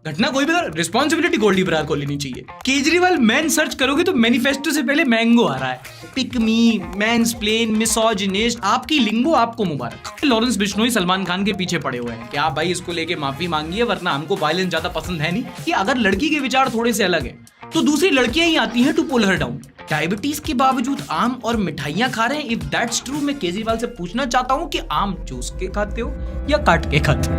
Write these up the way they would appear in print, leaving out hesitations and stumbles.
घटना कोई भी अगर रिस्पॉन्सिबिलिटी गोल्डी बरार को लेनी चाहिए। केजरीवाल मैन सर्च करोगे तो मैनिफेस्टो से पहले मैंगो आ रहा है। पिक मी, मैंसप्लेन, मिसोजिनिस्ट, आपकी लिंगो आपको मुबारक। लॉरेंस बिश्नोई सलमान खान के पीछे पड़े हुए हैं कि आप भाई इसको लेके माफी मांगिए वरना हमको वायलेंस ज्यादा पसंद है नहीं। कि अगर लड़की के विचार थोड़े से अलग है तो दूसरी लड़कियां ही आती हैं to pull her down. Diabetes के बावजूद आम और मिठाइयां खा रहे हैं। इफ दैट्स ट्रू, मैं केजरीवाल से पूछना चाहता हूं कि आम चूस के खाते हो या काट के खाते हो?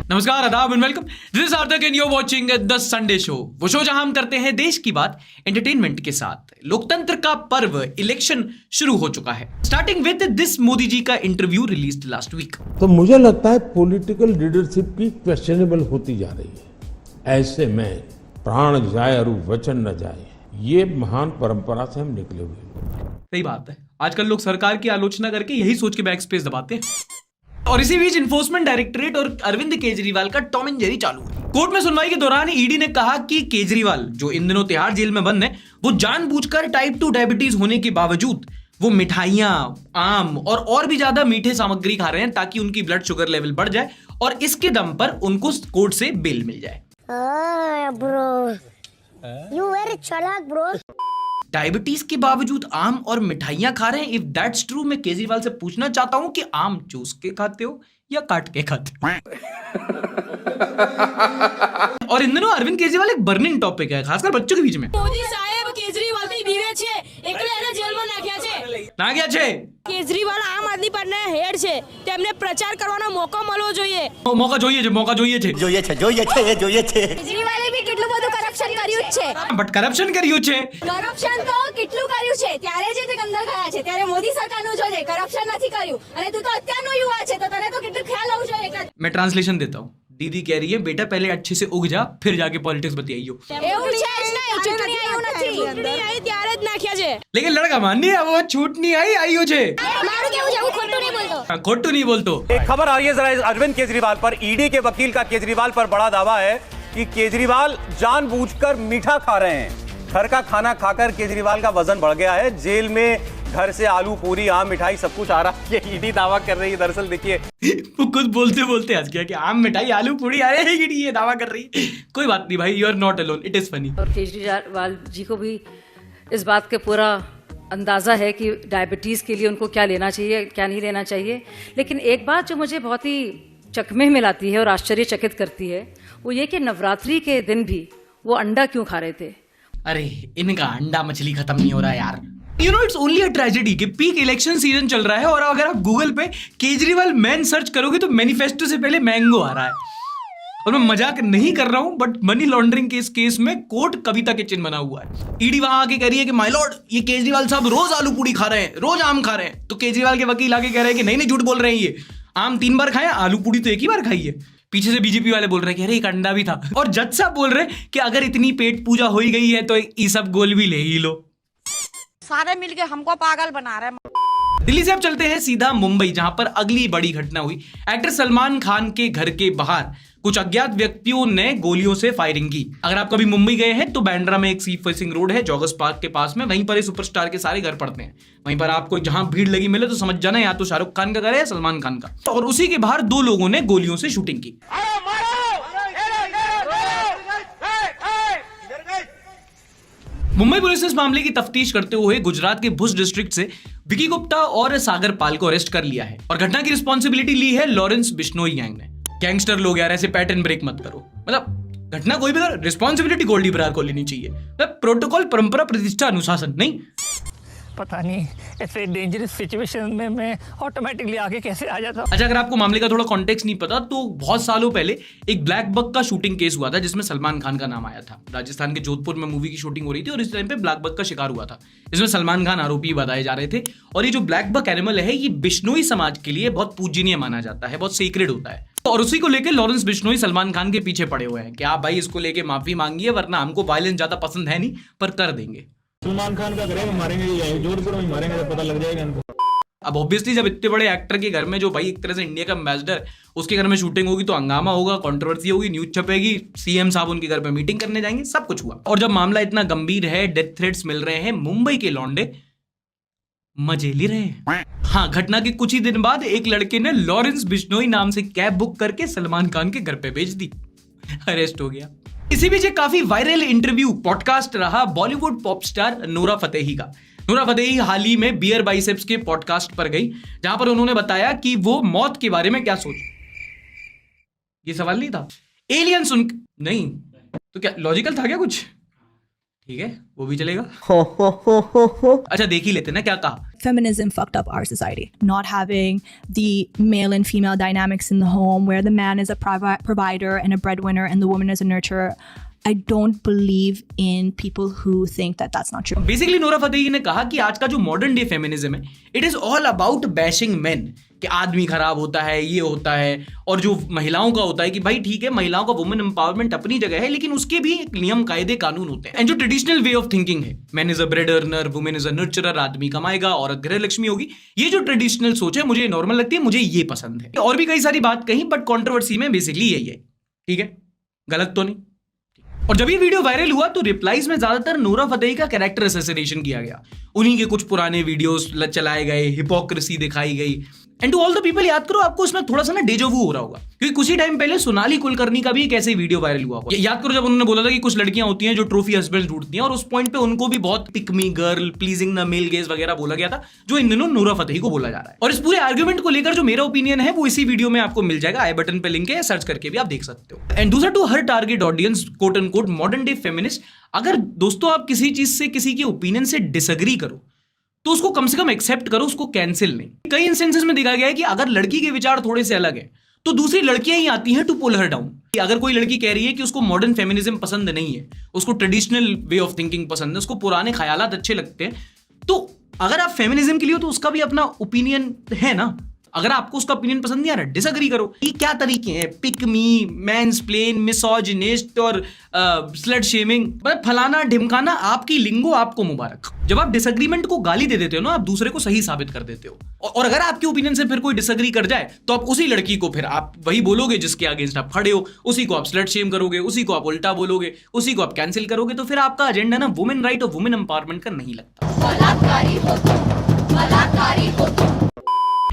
नमस्कार, आदाब and welcome. This is Sarthak and you are watching the Sunday show, वो शो जहां हम करते हैं देश की बात एंटरटेनमेंट के साथ। लोकतंत्र का पर्व इलेक्शन शुरू हो चुका है। Starting with this Modi ji का इंटरव्यू रिलीज्ड लास्ट वीक। तो मुझे लगता है पॉलिटिकल लीडरशिप की क्वेश्चनेबल होती जा रही है। ऐसे में प्राण जाए और वचन न जाए, ये महान परंपरा से हम निकले हुए। सही बात है, आजकल लोग सरकार की आलोचना करके यही सोच के बैक स्पेस दबाते हैं। और इसी बीच इन्फोर्समेंट डायरेक्टरेट और अरविंद केजरीवाल का टॉम एंड जेरी चालू है। कोर्ट में सुनवाई के दौरान ईडी ने कहा कि केजरीवाल, जो इन दिनों तिहाड़ जेल में बंद है, वो जानबूझकर टाइप 2 डायबिटीज होने के बावजूद वो मिठाइयां, आम और भी ज्यादा मीठे सामग्री खा रहे हैं ताकि उनकी ब्लड शुगर लेवल बढ़ जाए और इसके दम पर उनको कोर्ट से बेल मिल जाए। bro. You very चालाक bro. डायबिटीज के बावजूद आम और मिठाइयां खा रहे हैं। इफ दैट्स ट्रू, मैं केजरीवाल से पूछना चाहता हूं कि आम चूस के खाते हो या काट के खाते हो? और इन दिनों अरविंद केजरीवाल एक बर्निंग टॉपिक है, खासकर बच्चों के बीच में। મોદી સાહેબ કેજરીવાલ ની બીવે છે એટલે એને જેલમાં નાખ્યા છે। નાગ્યા છે કેજરીવાલ આમ આદમી પાર્ટીના હેડ છે, તેમને પ્રચાર કરવાનો મોકો મળવો જોઈએ। મોકા જોઈએ છે, મોકા જોઈએ છે। કેજરીવાલે બી કેટલું બધું કરપ્શન કર્યું જ છે। બટ કરપ્શન કર્યું છે। કરપ્શન તો કેટલું કર્યું છે, ત્યારે જે તે અંદર ગયા છે ત્યારે મોદી સરકારનું જોજે, કરપ્શન નથી કર્યું। અને તું તો અત્યારનો યુવા છે તો તને તો કેટલું ખ્યાલ હોવું જોઈએ। मैं ट्रांसलेशन देता हूँ। दीदी कह रही है बेटा पहले अच्छे से उग जा फिर जाके पॉलिटिक्स बतियाइयो। એવું છે જ નહીં, ચૂંટણી આવ્યું નથી। ચૂંટણી આવી ત્યારે જ નાખ્યા છે। लेकिन लड़का माननी है, वो छूट नहीं आई आइयो छे। મારું કેવું છે, હું ખોટું નહીં બોલતો। खोटू नहीं बोलतो। एक खबर आ रही है जरा अरविंद केजरीवाल पर। ईडी के वकील का केजरीवाल पर बड़ा दावा है कि केजरीवाल जानबूझकर मीठा खा रहे हैं। घर का खाना खाकर केजरीवाल का वजन बढ़ गया है। जेल में घर से आलू पूरी, आम मिठाई सब कुछ आ रहा है, ये ईडी दावा कर रही है। दरअसल देखिए, वो खुद बोलते बोलते हंस गया कि आम मिठाई आलू पूरी आ रहे हैं, ये दावा कर रही है। कोई बात नहीं भाई, you are not alone, it is funny. और केजरीवाल जी को भी इस बात का पूरा अंदाज़ा है कि डायबिटीज़ के लिए उनको क्या लेना चाहिए, क्या नहीं लेना चाहिए। लेकिन एक बात जो मुझे बहुत ही चकमे में लाती है और आश्चर्यचकित करती है, वो ये कि नवरात्रि के दिन भी वो अंडा क्यों खा रहे थे। अरे इनका अंडा मछली खत्म नहीं हो रहा यार। You know it's only a tragedy कि पीक इलेक्शन सीजन चल रहा है और अगर आप गूगल पे केजरीवाल मैन सर्च करोगे तो मैनिफेस्टो से पहले मैंगो आ रहा है। और मैं मजाक नहीं कर रहा हूं, बट मनी लॉन्ड्रिंग के इस केस में कोर्ट कविता के चिन्ह बना हुआ है। ईडी वहां आके कह रही है कि माय लॉर्ड, ये केजरीवाल साहब रोज आलू पूरी खा रहे हैं, रोज आम खा रहे हैं। तो केजरीवाल के वकील आके कह रहे हैं कि नहीं झूठ बोल रहे हैं, ये आम 3 बार खाए, आलू पूरी तो एक ही बार खाई है। पीछे से बीजेपी वाले बोल रहे हैं कि अरे एक अंडा भी था। और जज साहब बोल रहे हैं कि अगर इतनी पेट पूजा हो ही गई है तो ये सब गोल भी ले ही लो। सारे मिलके हमको पागल बना रहे हैं। दिल्ली से अब चलते हैं सीधा मुंबई, जहां पर अगली बड़ी घटना हुई। एक्टर सलमान खान के घर के बाहर कुछ अज्ञात व्यक्तियों ने गोलियों से फायरिंग की। अगर आप कभी मुंबई गए हैं तो बांद्रा में एक सी फेसिंग रोड है जॉगर्स पार्क के पास में, वहीं पर सुपरस्टार के सारे घर पड़ते हैं। वहीं पर आपको जहां भीड़ लगी मिले तो समझ जाना या तो शाहरुख खान का घर है या सलमान खान का। और उसी के बाहर 2 लोगों ने गोलियों से शूटिंग की। मुंबई पुलिस ने इस मामले की तफ्तीश करते हुए गुजरात के भुज डिस्ट्रिक्ट से विकी गुप्ता और सागर पाल को अरेस्ट कर लिया है। और घटना की रिस्पॉन्सिबिलिटी ली है लॉरेंस बिश्नोई गैंग ने। गैंगस्टर लोग यार ऐसे पैटर्न ब्रेक मत करो। मतलब घटना कोई भी अगर रिस्पॉन्सिबिलिटी गोल्डी बरार को लेनी चाहिए। मतलब प्रोटोकॉल, परंपरा, प्रतिष्ठा, अनुशासन नहीं। पता नहीं ऐसे डेंजरस सिचुएशन में मैं ऑटोमेटिकली आगे कैसे आ जाता। अच्छा, अगर आपको मामले का थोड़ा कॉन्टेक्स्ट नहीं पता तो बहुत सालों पहले एक ब्लैक बक का शूटिंग केस हुआ था जिसमें सलमान खान का नाम आया था। राजस्थान के जोधपुर में मूवी की शूटिंग हो रही थी और इस टाइम पे ब्लैक बक का शिकार हुआ था। इसमें सलमान खान आरोपी बताए जा रहे थे। और ये जो ब्लैक बक एनिमल है, ये बिश्नोई समाज के लिए बहुत पूजनीय माना जाता है, बहुत सीक्रेट होता है। और उसी को लेकर लॉरेंस बिश्नोई सलमान खान के पीछे पड़े हुए हैं कि आप भाई इसको लेके माफी मांगिए वरना हमको वायलेंस ज्यादा पसंद है नहीं, पर कर देंगे। सलमान खान का करेंगे, मारेंगे, जोधपुर में मारेंगे तो पता लग जाएगा इनको। अब ऑब्वियसली जब इतने बड़े एक्टर के घर में, जो भाई एक तरह से इंडिया का एम्बेसडर, उसके घर में शूटिंग होगी तो हंगामा होगा, कंट्रोवर्सी होगी, न्यूज छपेगी, सीएम साहब उनके घर पे मीटिंग करने जाएंगे, सब कुछ हुआ। और जब मामला इतना गंभीर है, डेथ थ्रेट्स मिल रहे हैं, मुंबई के लौंडे मजे ले रहे हैं। हाँ, घटना के कुछ ही दिन बाद एक लड़के ने लॉरेंस बिश्नोई नाम से कैब बुक करके सलमान खान के घर पे भेज दी, अरेस्ट हो गया। इसी बीच एक काफी वायरल इंटरव्यू पॉडकास्ट रहा Bollywood pop star Nora Fatehi का। नोरा फतेही हाल ही में बियर बाइसेप्स के पॉडकास्ट पर गई, जहां पर उन्होंने बताया कि वो मौत के बारे में क्या सोची। ये सवाल नहीं था, एलियन सुन नहीं तो क्या लॉजिकल था क्या कुछ? ठीक है, वो भी चलेगा। अच्छा, देख ही लेते ना क्या कहा। Feminism fucked up our society. Not having the male and female dynamics in the home where the man is a provider and a breadwinner and the woman is a nurturer. I don't believe in people who think that that's not true. Basically, Nora Fatehi ने कहा कि आज का जो modern day feminism है, it is all about bashing main, कि आदमी खराब होता है, ये होता है, और जो महिलाओं का होता है कि भाई ठीक है, महिलाओं का वुमेन एम्पावरमेंट अपनी जगह है, लेकिन उसके भी एक नियम कायदे कानून होते हैं। एंड जो ट्रेडिशनल वे ऑफ थिंकिंग है, man is a bread earner, women is a नर्चरर, आदमी कमाएगा, औरत गृह लक्ष्मी होगी, ये जो ट्रेडिशनल सोच है मुझे नॉर्मल लगती है, मुझे ये पसंद है। और भी कई सारी बात कही, बट कॉन्ट्रोवर्सी में बेसिकली यही है। ठीक है, गलत तो नहीं। और जब ये वीडियो वायरल हुआ तो रिप्लाईज में ज्यादातर नोरा फतेही का कैरेक्टर असैसिनेशन किया गया, उन्हीं के कुछ पुराने वीडियोस चलाए गए, हिपोक्रेसी दिखाई गई। And to all the people, याद करो आपको इसमें थोड़ा सा ना डेजावू हो रहा होगा, क्योंकि कुछ ही टाइम पहले सोनाली कुलकर्णी का भी एक ऐसे वीडियो वायरल हुआ होगा। याद करो जब उन्होंने बोला था कि कुछ लड़कियां होती हैं जो ट्रॉफी हस्बैंड ढूंढती हैं, और उस पॉइंट पे उनको भी बहुत pick me girl, pleasing the male gaze वगैरह बोला गया था, जो इन दिनों नोरा फतेही को बोला जा रहा है। और इस पूरे आर्ग्यूमेंट को लेकर जो मेरा ओपिनियन है वो इसी वीडियो में आपको मिल जाएगा, आई बटन पे लिंक है, सर्च करके भी आप देख सकते हो। एंड दूसरा, to her target audience, quote and quote modern day feminist, अगर दोस्तों आप किसी चीज से, किसी के ओपिनियन से डिसएग्री करो तो उसको कम से कम एक्सेप्ट करो, उसको कैंसिल नहीं। कई इंस्टेंसेस में देखा गया है कि अगर लड़की के विचार थोड़े से अलग है तो दूसरी लड़कियां ही आती हैं टू पुल हर डाउन। अगर कोई लड़की कह रही है कि उसको मॉडर्न फेमिनिज्म पसंद नहीं है, उसको ट्रेडिशनल वे ऑफ थिंकिंग पसंद है, उसको पुराने ख्यालात अच्छे लगते हैं, तो अगर आप फेमिनिज्म के लिए हो तो उसका भी अपना ओपिनियन है ना। अगर आपको उसका ओपिनियन पसंद नहीं आ रहा, डिसएग्री करो। ये क्या तरीके हैं, पिक मी, मैंसप्लेन, मिसोजिनिस्ट और स्लट शेमिंग, फलाना ढिमकाना, आपकी लिंगो आपको मुबारक। जब आप डिसएग्रीमेंट को गाली दे देते हो ना, आप दूसरे को सही साबित कर देते हो। और अगर आपके ओपिनियन से फिर कोई डिसएग्री कर जाए तो आप उसी लड़की को फिर आप वही बोलोगे जिसके अगेंस्ट आप खड़े हो, उसी को आप स्लट शेम करोगे, उसी को आप उल्टा बोलोगे, उसी को आप कैंसिल करोगे, तो फिर आपका एजेंडा ना वुमेन राइट और वुमेन एम्पावरमेंट का नहीं लगता।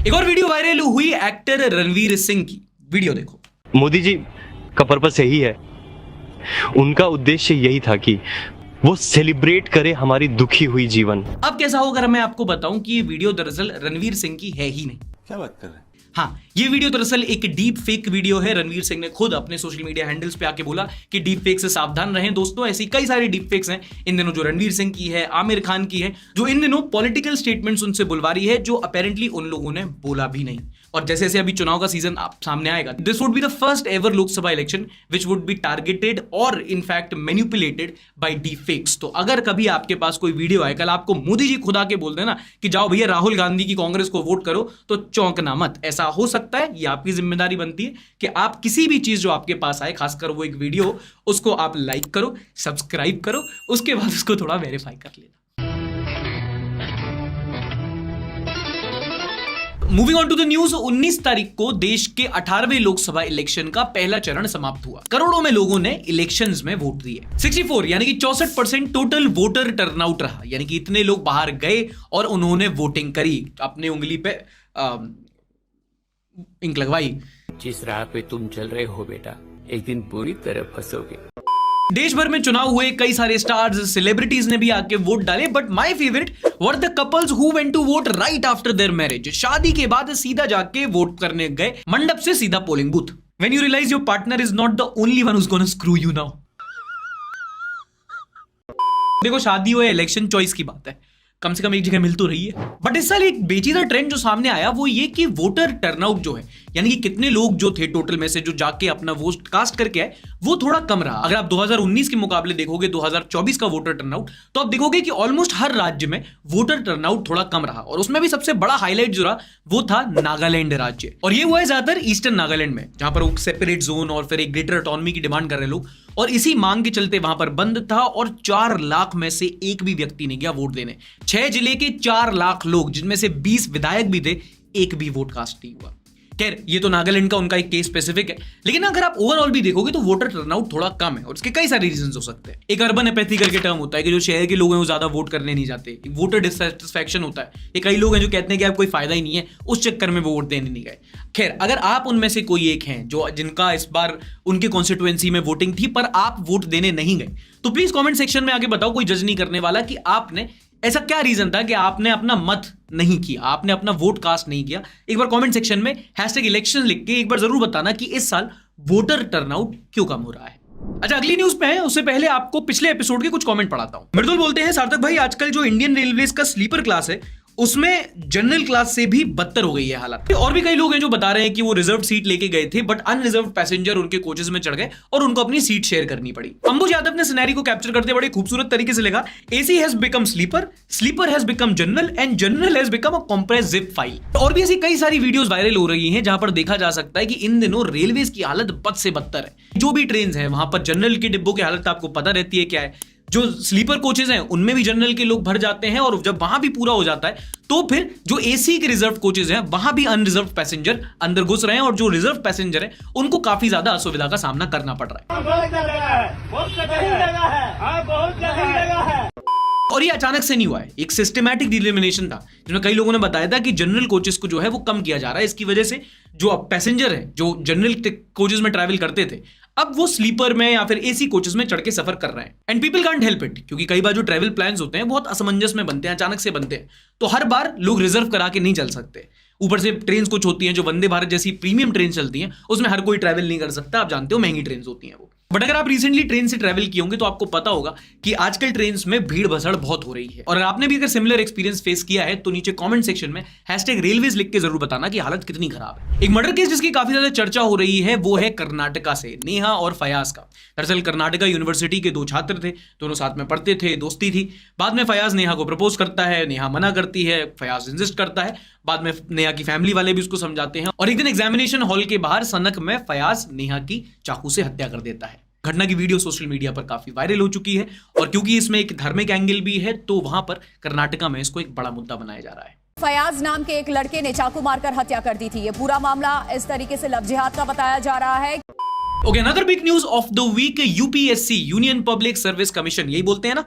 एक और वीडियो वायरल हुई एक्टर रणवीर सिंह की, वीडियो देखो। मोदी जी का पर्पस यही है, उनका उद्देश्य यही था कि वो सेलिब्रेट करे हमारी दुखी हुई जीवन। अब कैसा होगा अगर मैं आपको बताऊं कि ये वीडियो दरअसल रणवीर सिंह की है ही नहीं। क्या बात कर रहे हैं? हाँ, ये वीडियो दरअसल एक डीप फेक वीडियो है। रणवीर सिंह ने खुद अपने सोशल मीडिया हैंडल्स पे आके बोला कि डीप फेक से सावधान रहें दोस्तों। ऐसी कई सारी डीप फेक्स हैं इन दिनों, जो रणवीर सिंह की है, आमिर खान की है, जो इन दिनों पॉलिटिकल स्टेटमेंट्स उनसे बुलवा रही है, जो अपेरेंटली उन लोगों ने बोला भी नहीं। और जैसे जैसे अभी चुनाव का सीजन सामने आएगा, this would be the first ever Lok Sabha election which would be targeted और in fact manipulated by deep fakes. तो अगर कभी आपके पास कोई वीडियो आए, कल आपको मोदी जी खुद आके बोल देना कि जाओ भैया राहुल गांधी की कांग्रेस को वोट करो, तो चौंकना मत। ऐसा हो सकता है, ये आपकी जिम्मेदारी बनती है कि आप किसी भी चीज जो आपके पास आए, खासकर वो एक वीडियो, उसको आप लाइक करो, सब्सक्राइब करो, उसके बाद उसको थोड़ा वेरीफाई कर लेना। Moving on to the news, 19 तारीख को देश के 18वें लोकसभा इलेक्शन का पहला चरण समाप्त हुआ। करोड़ों में लोगों ने इलेक्शंस में वोट दिए। 64 यानी कि 64% टोटल वोटर टर्नआउट रहा, यानी कि इतने लोग बाहर गए और उन्होंने वोटिंग करी, अपने उंगली पे इंक लगवाई। जिस राह पे तुम चल रहे हो बेटा, एक दिन बुरी तरह फंसोगे। देश भर में चुनाव हुए, कई सारे स्टार्स, सेलिब्रिटीज ने भी आके वोट डाले, but my favourite were the couples who went to vote right after their marriage. शादी के बाद सीधा जाके वोट करने गए, मंडप से सीधा polling booth. When you realise your partner is not the only one who is gonna screw you now. देखो, शादी हो या इलेक्शन, चॉइस की बात है, कम से कम एक जगह मिल तो रही है। बट इस साल एक पेचीदा ट्रेंड जो सामने आया वो ये कि वोटर टर्नआउट जो है, यानी कि कितने लोग जो थे टोटल में से जो जाके अपना वोट कास्ट करके आए, वो थोड़ा कम रहा। अगर आप 2019 के मुकाबले देखोगे 2024 का वोटर टर्नआउट, तो आप देखोगे कि ऑलमोस्ट हर राज्य में वोटर टर्नआउट थोड़ा कम रहा, और उसमें भी सबसे बड़ा हाईलाइट जो रहा वो था नागालैंड राज्य। और ये हुआ है ज्यादातर ईस्टर्न नागालैंड में, जहां पर सेपरेट जोन और फिर एक ग्रेटर ऑटोनॉमी की डिमांड कर रहे लोग, और इसी मांग के चलते वहां पर बंद था, और 4 लाख में से एक भी व्यक्ति नहीं गया वोट देने। 6 जिले के 4 लाख लोग, जिनमें से 20 विधायक भी थे, एक भी वोट कास्ट नहीं हुआ। खैर, ये तो नागालैंड का उनका एक केस स्पेसिफिक है, लेकिन अगर आप ओवरऑल भी देखोगे तो वोटर टर्नआउट थोड़ा कम है, और इसके कई सारे रीजंस हो सकते हैं। एक अर्बन एपैथी करके टर्म होता है कि जो शहर के लोग हैं वो ज्यादा वोट करने नहीं जाते, वोटर डिससैटिस्फैक्शन होता है। ये कई लोग हैं जो कहते हैं कि आप कोई फायदा ही नहीं है, उस चक्कर में वो वोट देने नहीं गए। खैर, अगर आप उनमें से कोई एक हैं जो जिनका इस बार उनके कॉन्स्टिट्यूएंसी में वोटिंग थी पर आप वोट देने नहीं गए, तो प्लीज कॉमेंट सेक्शन में आके बताओ, कोई जज नहीं करने वाला, कि आपने ऐसा क्या रीजन था कि आपने अपना मत नहीं किया, आपने अपना वोट कास्ट नहीं किया। एक बार कमेंट सेक्शन में #इलेक्शन लिख के एक बार जरूर बताना कि इस साल वोटर टर्नआउट क्यों कम हो रहा है। अच्छा, अगली न्यूज पे है, उससे पहले आपको पिछले एपिसोड के कुछ कमेंट पढ़ाता हूं। मृदुल बोलते हैं, सार्थक भाई आजकल जो इंडियन रेलवेज का स्लीपर क्लास है उसमें जनरल क्लास से भी बदतर हो गई है हालत। और भी कई लोग हैं जो बता रहे हैं कि वो रिजर्व सीट लेके गए थे, बट अनरिजर्व पैसेंजर उनके कोचेस में चढ़ गए और उनको अपनी सीट शेयर करनी पड़ी। अंबुज यादव ने सिनेरियो को कैप्चर करते बड़े खूबसूरत तरीके से लिखा, AC has become sleeper, sleeper has become general, and general has become a compressed zip file. और भी ऐसी कई सारी वीडियोस वायरल हो रही हैं जहां पर देखा जा सकता है कि इन दिनों रेलवेज की हालत बद से बदतर है। जो भी ट्रेन है वहां पर जनरल के डिब्बों की हालत आपको पता रहती है क्या है, जो स्लीपर कोचेस हैं उनमें भी जनरल के लोग भर जाते हैं, और जब वहां भी पूरा हो जाता है तो फिर जो एसी के रिजर्व कोचेस हैं वहां भी अनरिजर्व पैसेंजर अंदर घुस रहे हैं, और जो रिजर्व पैसेंजर हैं उनको काफी ज्यादा असुविधा का सामना करना पड़ रहा है। और ये अचानक से नहीं हुआ है, एक सिस्टमैटिक डिलिमिनेशन था, जिसमें कई लोगों ने बताया था कि जनरल कोचेस को जो है वो कम किया जा रहा है। इसकी वजह से जो पैसेंजर हैं जो जनरल कोचेस में ट्रैवल करते थे, अब वो स्लीपर में या फिर एसी कोचेस में चढ़ के सफर कर रहे हैं। And people can't help it, क्योंकि कई बार जो ट्रैवल प्लान्स होते हैं बहुत असमंजस में बनते हैं, अचानक से बनते हैं, तो हर बार लोग रिजर्व करा के नहीं चल सकते। ऊपर से ट्रेन कुछ होती हैं जो वंदे भारत जैसी प्रीमियम ट्रेन चलती हैं, उसमें हर कोई ट्रैवल नहीं कर सकता, आप जानते हो महंगी ट्रेन होती हैं वो। बट अगर आप रिसेंटली ट्रेन से ट्रैवल किए होंगे तो आपको पता होगा कि आजकल ट्रेन में भीड़ भसड़ बहुत हो रही है। और अगर आपने भी अगर सिमिलर एक्सपीरियंस फेस किया है तो नीचे कमेंट सेक्शन में #रेलवेज लिख के जरूर बताना कि हालत कितनी खराब है। एक मर्डर केस जिसकी काफी ज्यादा चर्चा हो रही है वो है कर्नाटका से नेहा और फयाज का। दरअसल कर्नाटका यूनिवर्सिटी के 2 छात्र थे, दोनों साथ में पढ़ते थे, दोस्ती थी। बाद में फयाज नेहा को प्रपोज करता है, नेहा मना करती है, फयाज इंसिस्ट करता है। बाद में नेहा की फैमिली वाले भी उसको समझाते हैं, और एक दिन एग्जामिनेशन हॉल के बाहर सनक में फयाज नेहा की चाकू से हत्या कर देता है। घटना की वीडियो सोशल मीडिया पर काफी वायरल हो चुकी है, और क्योंकि इसमें एक धार्मिक एंगल भी है तो वहां पर कर्नाटका में इसको एक बड़ा मुद्दा बनाया जा रहा है। फयाज नाम के एक लड़के ने चाकू मारकर हत्या कर दी थी। ये पूरा मामला इस तरीके से लव जिहाद का बताया जा रहा है। Okay, another big news of the week, UPSC union public service commission, यही बोलते हैं ना,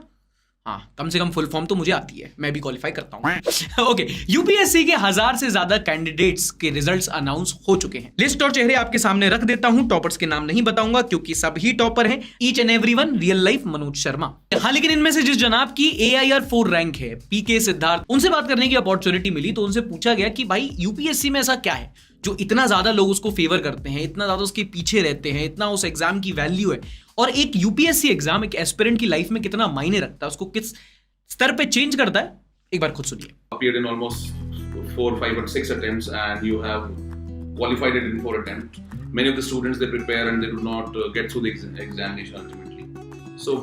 हाँ, कम से कम फुल फॉर्म तो मुझे आती है, मैं भी क्वालिफाई करता हूँ। ओके, यूपीएससी के 1000 से ज्यादा कैंडिडेट्स के रिजल्ट्स अनाउंस हो चुके हैं। लिस्ट और चेहरे आपके सामने रख देता हूं, टॉपर्स के नाम नहीं बताऊंगा क्योंकि सब ही टॉपर हैं, each and everyone real life Manoj Sharma. हाँ, लेकिन इनमें से जिस जनाब की AIR 4 रैंक है, पीके सिद्धार्थ, उनसे बात करने की अपॉर्चुनिटी मिली तो उनसे पूछा गया कि भाई यूपीएससी में ऐसा क्या है जो इतना ज्यादा लोग उसको फेवर करते हैं, इतना ज्यादा उसके पीछे रहते हैं, इतना उस एग्जाम की वैल्यू है, और एक यूपीएससी एग्जाम एक एस्पिरेंट की लाइफ में कितना मायने रखता है, उसको किस स्तर पे चेंज करता है, एक बार खुद सुनिए। Appeared in almost 4, 5 or 6 attempts and you have qualified it in 4 attempts. Many of the students, they prepare and they do not get through the examination ultimately. So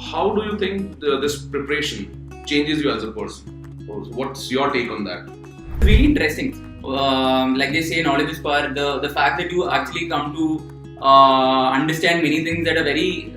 how do you think this preparation changes you as a person? What's your take on that? Really interesting. Like they say, knowledge is power. The fact that you actually come to understand many things that are very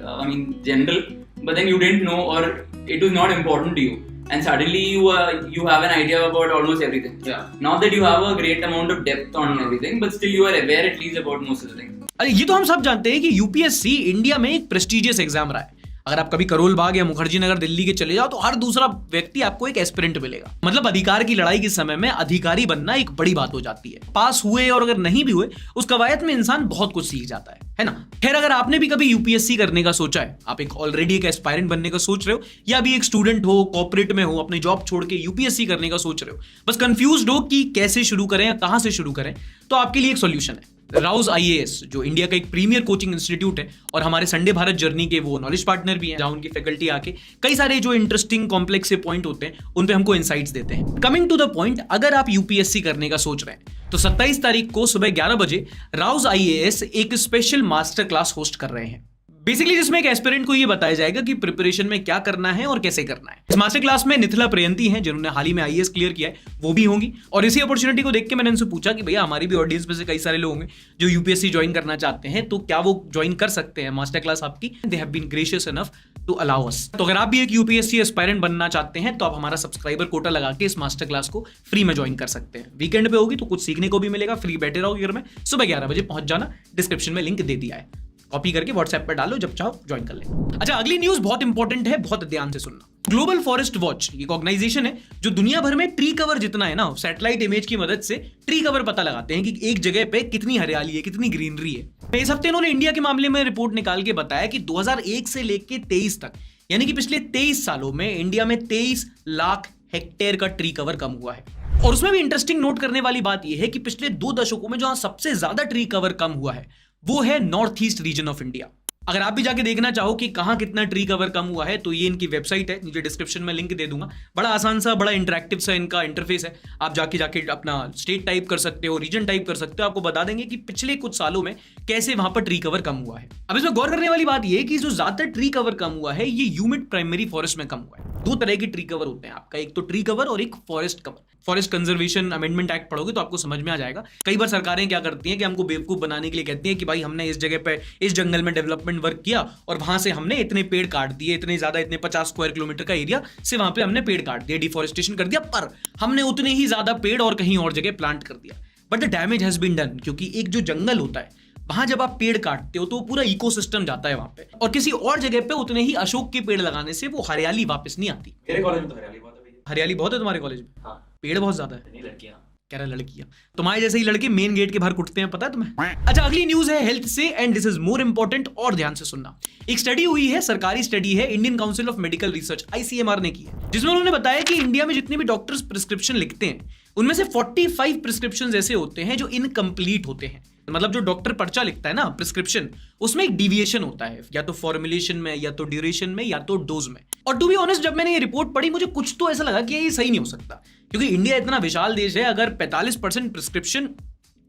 general, but then you didn't know, or it was not important to you, and suddenly you have an idea about almost everything. Yeah. Not that you have a great amount of depth on everything, but still you are aware at least about most of the things. अरे ये तो हम सब जानते हैं कि UPSC India में एक प्रेस्टिजियस एग्जाम रहा है। अगर आप कभी करोल बाग या मुखर्जी नगर दिल्ली के चले जाओ तो हर दूसरा व्यक्ति आपको एक एस्पिरेंट मिलेगा। मतलब अधिकार की लड़ाई के समय में अधिकारी बनना एक बड़ी बात हो जाती है। पास हुए और अगर नहीं भी हुए, उस कवायद में इंसान बहुत कुछ सीख जाता है ना। खैर, अगर आपने भी कभी यूपीएससी करने का सोचा है, आप एक ऑलरेडी एक एस्पायरेंट बनने का सोच रहे हो, या अभी एक स्टूडेंट हो, कॉर्पोरेट में हो, अपनी जॉब छोड़ के यूपीएससी करने का सोच रहे हो, बस कंफ्यूज्ड हो कि कैसे शुरू करें या कहां से शुरू करें, तो आपके लिए एक सॉल्यूशन है। राउज IAS, जो इंडिया का एक प्रीमियर कोचिंग इंस्टीट्यूट है और हमारे संडे भारत जर्नी के वो नॉलेज पार्टनर भी हैं, जहां उनकी फैकल्टी आके कई सारे जो इंटरेस्टिंग कॉम्प्लेक्स से पॉइंट होते हैं उन पे हमको इनसाइट्स देते हैं। कमिंग टू द पॉइंट, अगर आप यूपीएससी करने का सोच रहे हैं तो 27 तारीख को सुबह 11 बजे राउज IAS एक स्पेशल मास्टर क्लास होस्ट कर रहे हैं, बेसिकली जिसमें एक एस्पिरेंट को ये बताया जाएगा कि प्रिपरेशन में क्या करना है और कैसे करना है। इस मास्टर क्लास में निथिला प्रियंती हैं जिन्होंने हाल ही में IAS क्लियर किया है, वो भी होंगी। और इसी अपॉर्चुनिटी को देख के मैंने उनसे पूछा कि भैया हमारी भी ऑडियंस में से कई सारे लोग होंगे जो UPSC ज्वाइन करना चाहते हैं, तो क्या वो ज्वाइन कर सकते हैं मास्टर क्लास आपकी? They have been gracious enough to allow us. तो अगर आप भी एक UPSC एस्पायरेंट बनना चाहते हैं तो आप हमारा सब्सक्राइबर कोटा लगा के इस मास्टर क्लास को फ्री में ज्वाइन कर सकते हैं। वीकेंड पे होगी तो कुछ सीखने को भी मिलेगा, फ्री बैठे रहो घर में। सुबह 11 बजे पहुंच जाना, डिस्क्रिप्शन में लिंक दे दिया है, कॉपी करके व्हाट्सएप पर डालो, जब चाहो ज्वाइन कर ले। अच्छा, अगली न्यूज बहुत इंपॉर्टेंट है, बहुत ध्यान से सुनना। ग्लोबल फॉरेस्ट वॉच एक ऑर्गेनाइजेशन है जो दुनिया भर में ट्री कवर जितना है ना, सैटेलाइट इमेज की मदद से ट्री कवर पता लगाते हैं कि एक जगह पे कितनी हरियाली है, कितनी ग्रीनरी है। इस हफ्ते इन्होंने इंडिया के मामले में रिपोर्ट निकाल के बताया कि 2001 से लेके 23 तक, यानी कि पिछले 23 सालों में इंडिया में 23 लाख हेक्टेयर का ट्री कवर कम हुआ है। और उसमें भी इंटरेस्टिंग नोट करने वाली बात यह है कि पिछले 2 दशकों में जहां सबसे ज्यादा ट्री कवर कम हुआ है वो है north east region of India. अगर आप भी जाके देखना चाहो कि कहां कितना ट्री कवर कम हुआ है तो ये इनकी वेबसाइट है, नीचे डिस्क्रिप्शन में लिंक दे दूंगा। बड़ा आसान सा, बड़ा इंटरेक्टिव सा इनका इंटरफेस है। आप जाके अपना स्टेट टाइप कर सकते हो, रीजन टाइप कर सकते हो, आपको बता देंगे कि पिछले कुछ सालों में कैसे वहां पर ट्री कवर कम हुआ है। अब इसमें गौर करने वाली बात यह है कि जो ज्यादातर ट्री कवर कम हुआ है ये ह्यूमिड प्राइमरी फॉरेस्ट में कम हुआ है। 2 तरह के ट्री कवर होते हैं आपका, एक तो ट्री कवर और एक forest cover. Forest conservation amendment act पढ़ोगे तो आपको समझ में आ जाएगा। कई बार सरकारें क्या करती हैं कि हमको बेवकूफ बनाने के लिए कहती हैं कि भाई हमने इस जगह पे इस जंगल में डेवलपमेंट वर्क किया और वहां से हमने इतने पेड़ काट दिए, इतने 50 स्क्वायर किलोमीटर का एरिया से वहां पे हमने पेड़ काट दिए, डिफॉरेस्टेशन कर दिया, पर हमने उतने ही ज्यादा पेड़ और कहीं और जगह प्लांट कर दिया। But the damage has been done, क्योंकि एक जो जंगल होता है वहां जब आप पेड़ काटते हो तो पूरा इकोसिस्टम जाता है वहां पे, और किसी और जगह पे उतने ही अशोक के पेड़ लगाने से वो हरियाली वापस नहीं आती। मेरे कॉलेज में तो हरियाली बहुत है। हरियाली बहुत है तुम्हारे कॉलेज में? हाँ। पेड़ बहुत ज्यादा है। नहीं, लड़कियां कह रहा लड़कियां, तुम्हारे जैसे ही लड़के मेन गेट के बाहर कुटते हैं, पता है तुम्हें? अच्छा, अगली न्यूज है हेल्थ से, and this is more important, और ध्यान से सुनना। एक स्टडी हुई है, सरकारी स्टडी है, Indian council of medical research ICMR ने की है, जिसमें उन्होंने बताया कि इंडिया में जितने भी डॉक्टर्स प्रिस्क्रिप्शन लिखते हैं उनमें से 45 प्रिस्क्रिप्शन ऐसे होते हैं जो इनकम्प्लीट होते हैं। मतलब जो डॉक्टर पर्चा लिखता है ना प्रिस्क्रिप्शन, उसमें एक डिविएशन होता है, या तो फॉर्मुलेशन में, या तो ड्यूरेशन में, या तो डोज में। और टू बी ऑनेस्ट, जब मैंने ये रिपोर्ट पढ़ी मुझे कुछ तो ऐसा लगा कि ये सही नहीं हो सकता, क्योंकि इंडिया इतना विशाल देश है, अगर 45% प्रिस्क्रिप्शन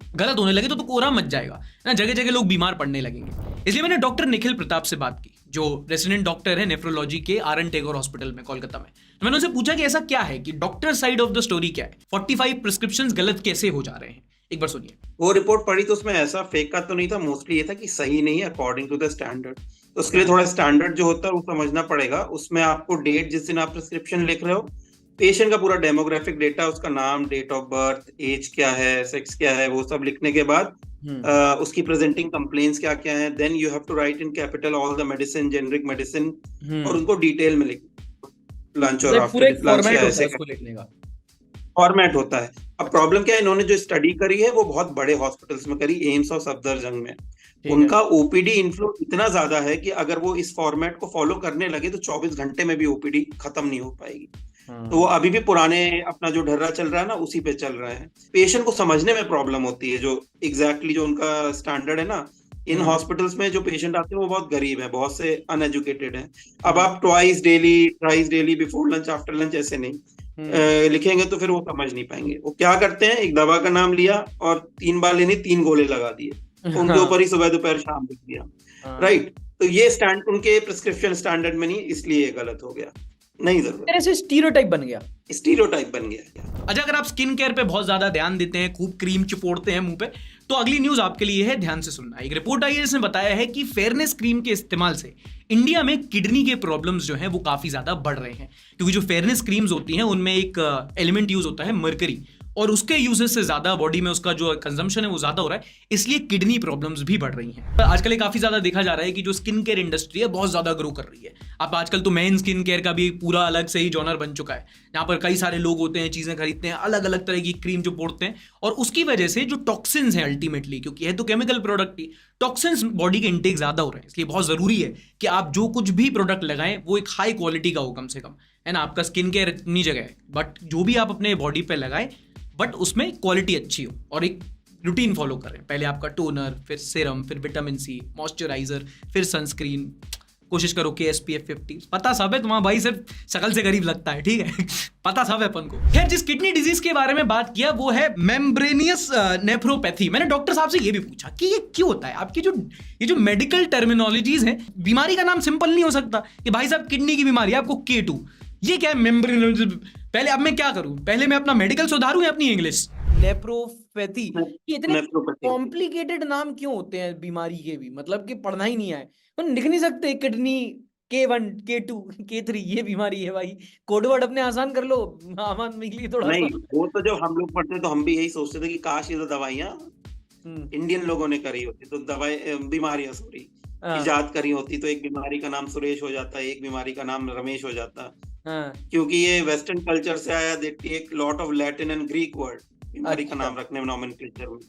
गलत होने लगे तो कोहरा मच जाएगा ना, जगह जगह लोग बीमार पड़ने लगेंगे। इसलिए मैंने डॉक्टर निखिल प्रताप से बात की, जो रेसिडेंट डॉक्टर है नेफ्रोलॉजी के RN टेगोर हॉस्पिटल में कोलकाता में। तो मैंने उनसे पूछा कि ऐसा क्या है, कि doctor side of the story क्या है, 45 प्रिस्क्रिप्शंस गलत कैसे हो जा रहे हैं। एक बार सुनिए। वो रिपोर्ट पढ़ी तो उसमें ऐसा फेक का तो नहीं था, मोस्टली ये था कि सही नहीं है अकॉर्डिंग टू द स्टैंडर्ड। तो उसके लिए थोड़ा स्टैंडर्ड जो होता है वो समझना पड़ेगा। उसमें आपको डेट जिस दिन आप प्रिस्क्रिप्शन लिख रहे हो, पेशेंट का पूरा डेमोग्राफिक डेटा, उसका नाम, डेट ऑफ बर्थ, एज क्या है, सेक्स क्या है, वो सब लिखने के बाद उसकी प्रेजेंटिंग कंप्लेंट्स क्या क्या है, then you have to write in capital all the medicine, generic medicine, और उनको डिटेल में लिखना, लंच और आफ्टर लंच ऐसे लिखने का फॉर्मेट होता है। अब प्रॉब्लम क्या है, इन्होंने जो स्टडी करी है वो बहुत बड़े हॉस्पिटल्स में करी, एम्स और सफदरजंग में। उनका ओपीडी इनफ्लो इतना ज्यादा है कि अगर वो इस फॉर्मेट को फॉलो करने लगे तो 24 घंटे में भी ओपीडी खत्म नहीं हो पाएगी। तो वो अभी भी पुराने अपना जो ढर्रा चल रहा है ना, उसी पे चल रहा है। पेशेंट को समझने में प्रॉब्लम होती है, जो एग्जैक्टली जो उनका स्टैंडर्ड है ना, इन हॉस्पिटल्स में जो पेशेंट आते हैं वो बहुत गरीब है, बहुत से अनएजुकेटेड हैं। अब आप twice daily, thrice daily, before lunch, after lunch ऐसे नहीं लिखेंगे तो फिर वो समझ नहीं पाएंगे। वो क्या करते हैं, एक दवा का नाम लिया और 3 बार लेनी 3 गोले लगा दिए, उनके ऊपर ही सुबह दोपहर शाम लिख दिया, राइट। तो ये उनके प्रिस्क्रिप्शन स्टैंडर्ड में नहीं, इसलिए ये गलत हो गया। नहीं जरूरत, ऐसे स्टीरियोटाइप बन गया। अच्छा, अगर आप स्किन केयर पे बहुत ज्यादा ध्यान देते हैं, खूब क्रीम चिपोड़ते हैं मुंह पे, तो अगली न्यूज आपके लिए है, ध्यान से सुनना। एक रिपोर्ट आई है जिसने बताया है कि फेयरनेस क्रीम के इस्तेमाल से इंडिया में किडनी के प्रॉब्लम्स जो हैं वो काफी ज्यादा बढ़ रहे हैं, क्योंकि जो फेयरनेस क्रीम्स होती हैं उनमें एक एलिमेंट यूज होता है मर्करी, और उसके यूजेस से ज्यादा बॉडी में उसका जो कंजम्पशन है वो ज्यादा हो रहा है, इसलिए किडनी प्रॉब्लम्स भी बढ़ रही हैं। आजकल ये काफी ज्यादा देखा जा रहा है कि जो स्किन केयर इंडस्ट्री है बहुत ज्यादा ग्रो कर रही है। अब आजकल तो मेन स्किन केयर का भी पूरा अलग से ही जॉनर बन चुका है, जहां पर कई सारे लोग होते हैं, चीजें खरीदते हैं, अलग अलग तरह की क्रीम जो पोड़ते हैं, और उसकी वजह से जो टॉक्सिन्स हैं अल्टीमेटली, क्योंकि है तो केमिकल प्रोडक्ट ही, टॉक्सिन्स बॉडी के इंटेक ज्यादा हो रहे हैं। इसलिए बहुत जरूरी है कि आप जो कुछ भी प्रोडक्ट लगाएं वो एक हाई क्वालिटी का हो, कम से कम, है ना। आपका स्किन केयर इतनी जगह है, बट जो भी आप अपने बॉडी पे लगाएं बट उसमें क्वालिटी अच्छी हो, और एक रूटीन फॉलो करें। पहले आपका टोनर, फिर सीरम, फिर विटामिन C, मॉइस्चराइजर, फिर सनस्क्रीन, कोशिश करो के SPF 50, पता सब है, तुम्हारा भाई सिर्फ शक्ल से गरीब लगता है, ठीक है। पता सब है अपन को। खैर, जिस किडनी डिजीज के बारे में बात किया वो है मेम्ब्रेनियस नेफ्रोपैथी। मैंने डॉक्टर साहब से ये भी पूछा कि ये क्यों होता है। आपकी ये जो मेडिकल टर्मिनोलॉजीज हैं, बीमारी का नाम सिंपल नहीं हो सकता कि भाई साहब किडनी की बीमारी है आपको K2, ये क्या है मेम्ब्रेनियस। पहले अब मैं क्या करूं, पहले मैं अपना मेडिकल सुधारूं या अपनी इंग्लिश। नेफ्रोपैथी, ये इतने कॉम्प्लिकेटेड नाम क्यों होते हैं बीमारी के भी, मतलब कि पढ़ना ही नहीं आए, लिख नहीं सकते किडनी K1 K2 K3 ये बीमारी है भाई, कोडवर्ड अपने आसान कर लो आम आदमी के लिए थोड़ा। नहीं, वो तो जब हम लोग पढ़ते तो हम भी यही सोचते थे कि काश ये तो दवाइयाँ इंडियन लोगों ने करी होती, तो दवाई बीमारियां सॉरी इजाद करी होती, तो एक बीमारी का नाम सुरेश हो जाता, एक बीमारी का नाम रमेश हो जाता। क्योंकि ये वेस्टर्न कल्चर से आया, they take lot of Latin and Greek word बीमारी का नाम रखने में, नॉमेनक्लेचर में।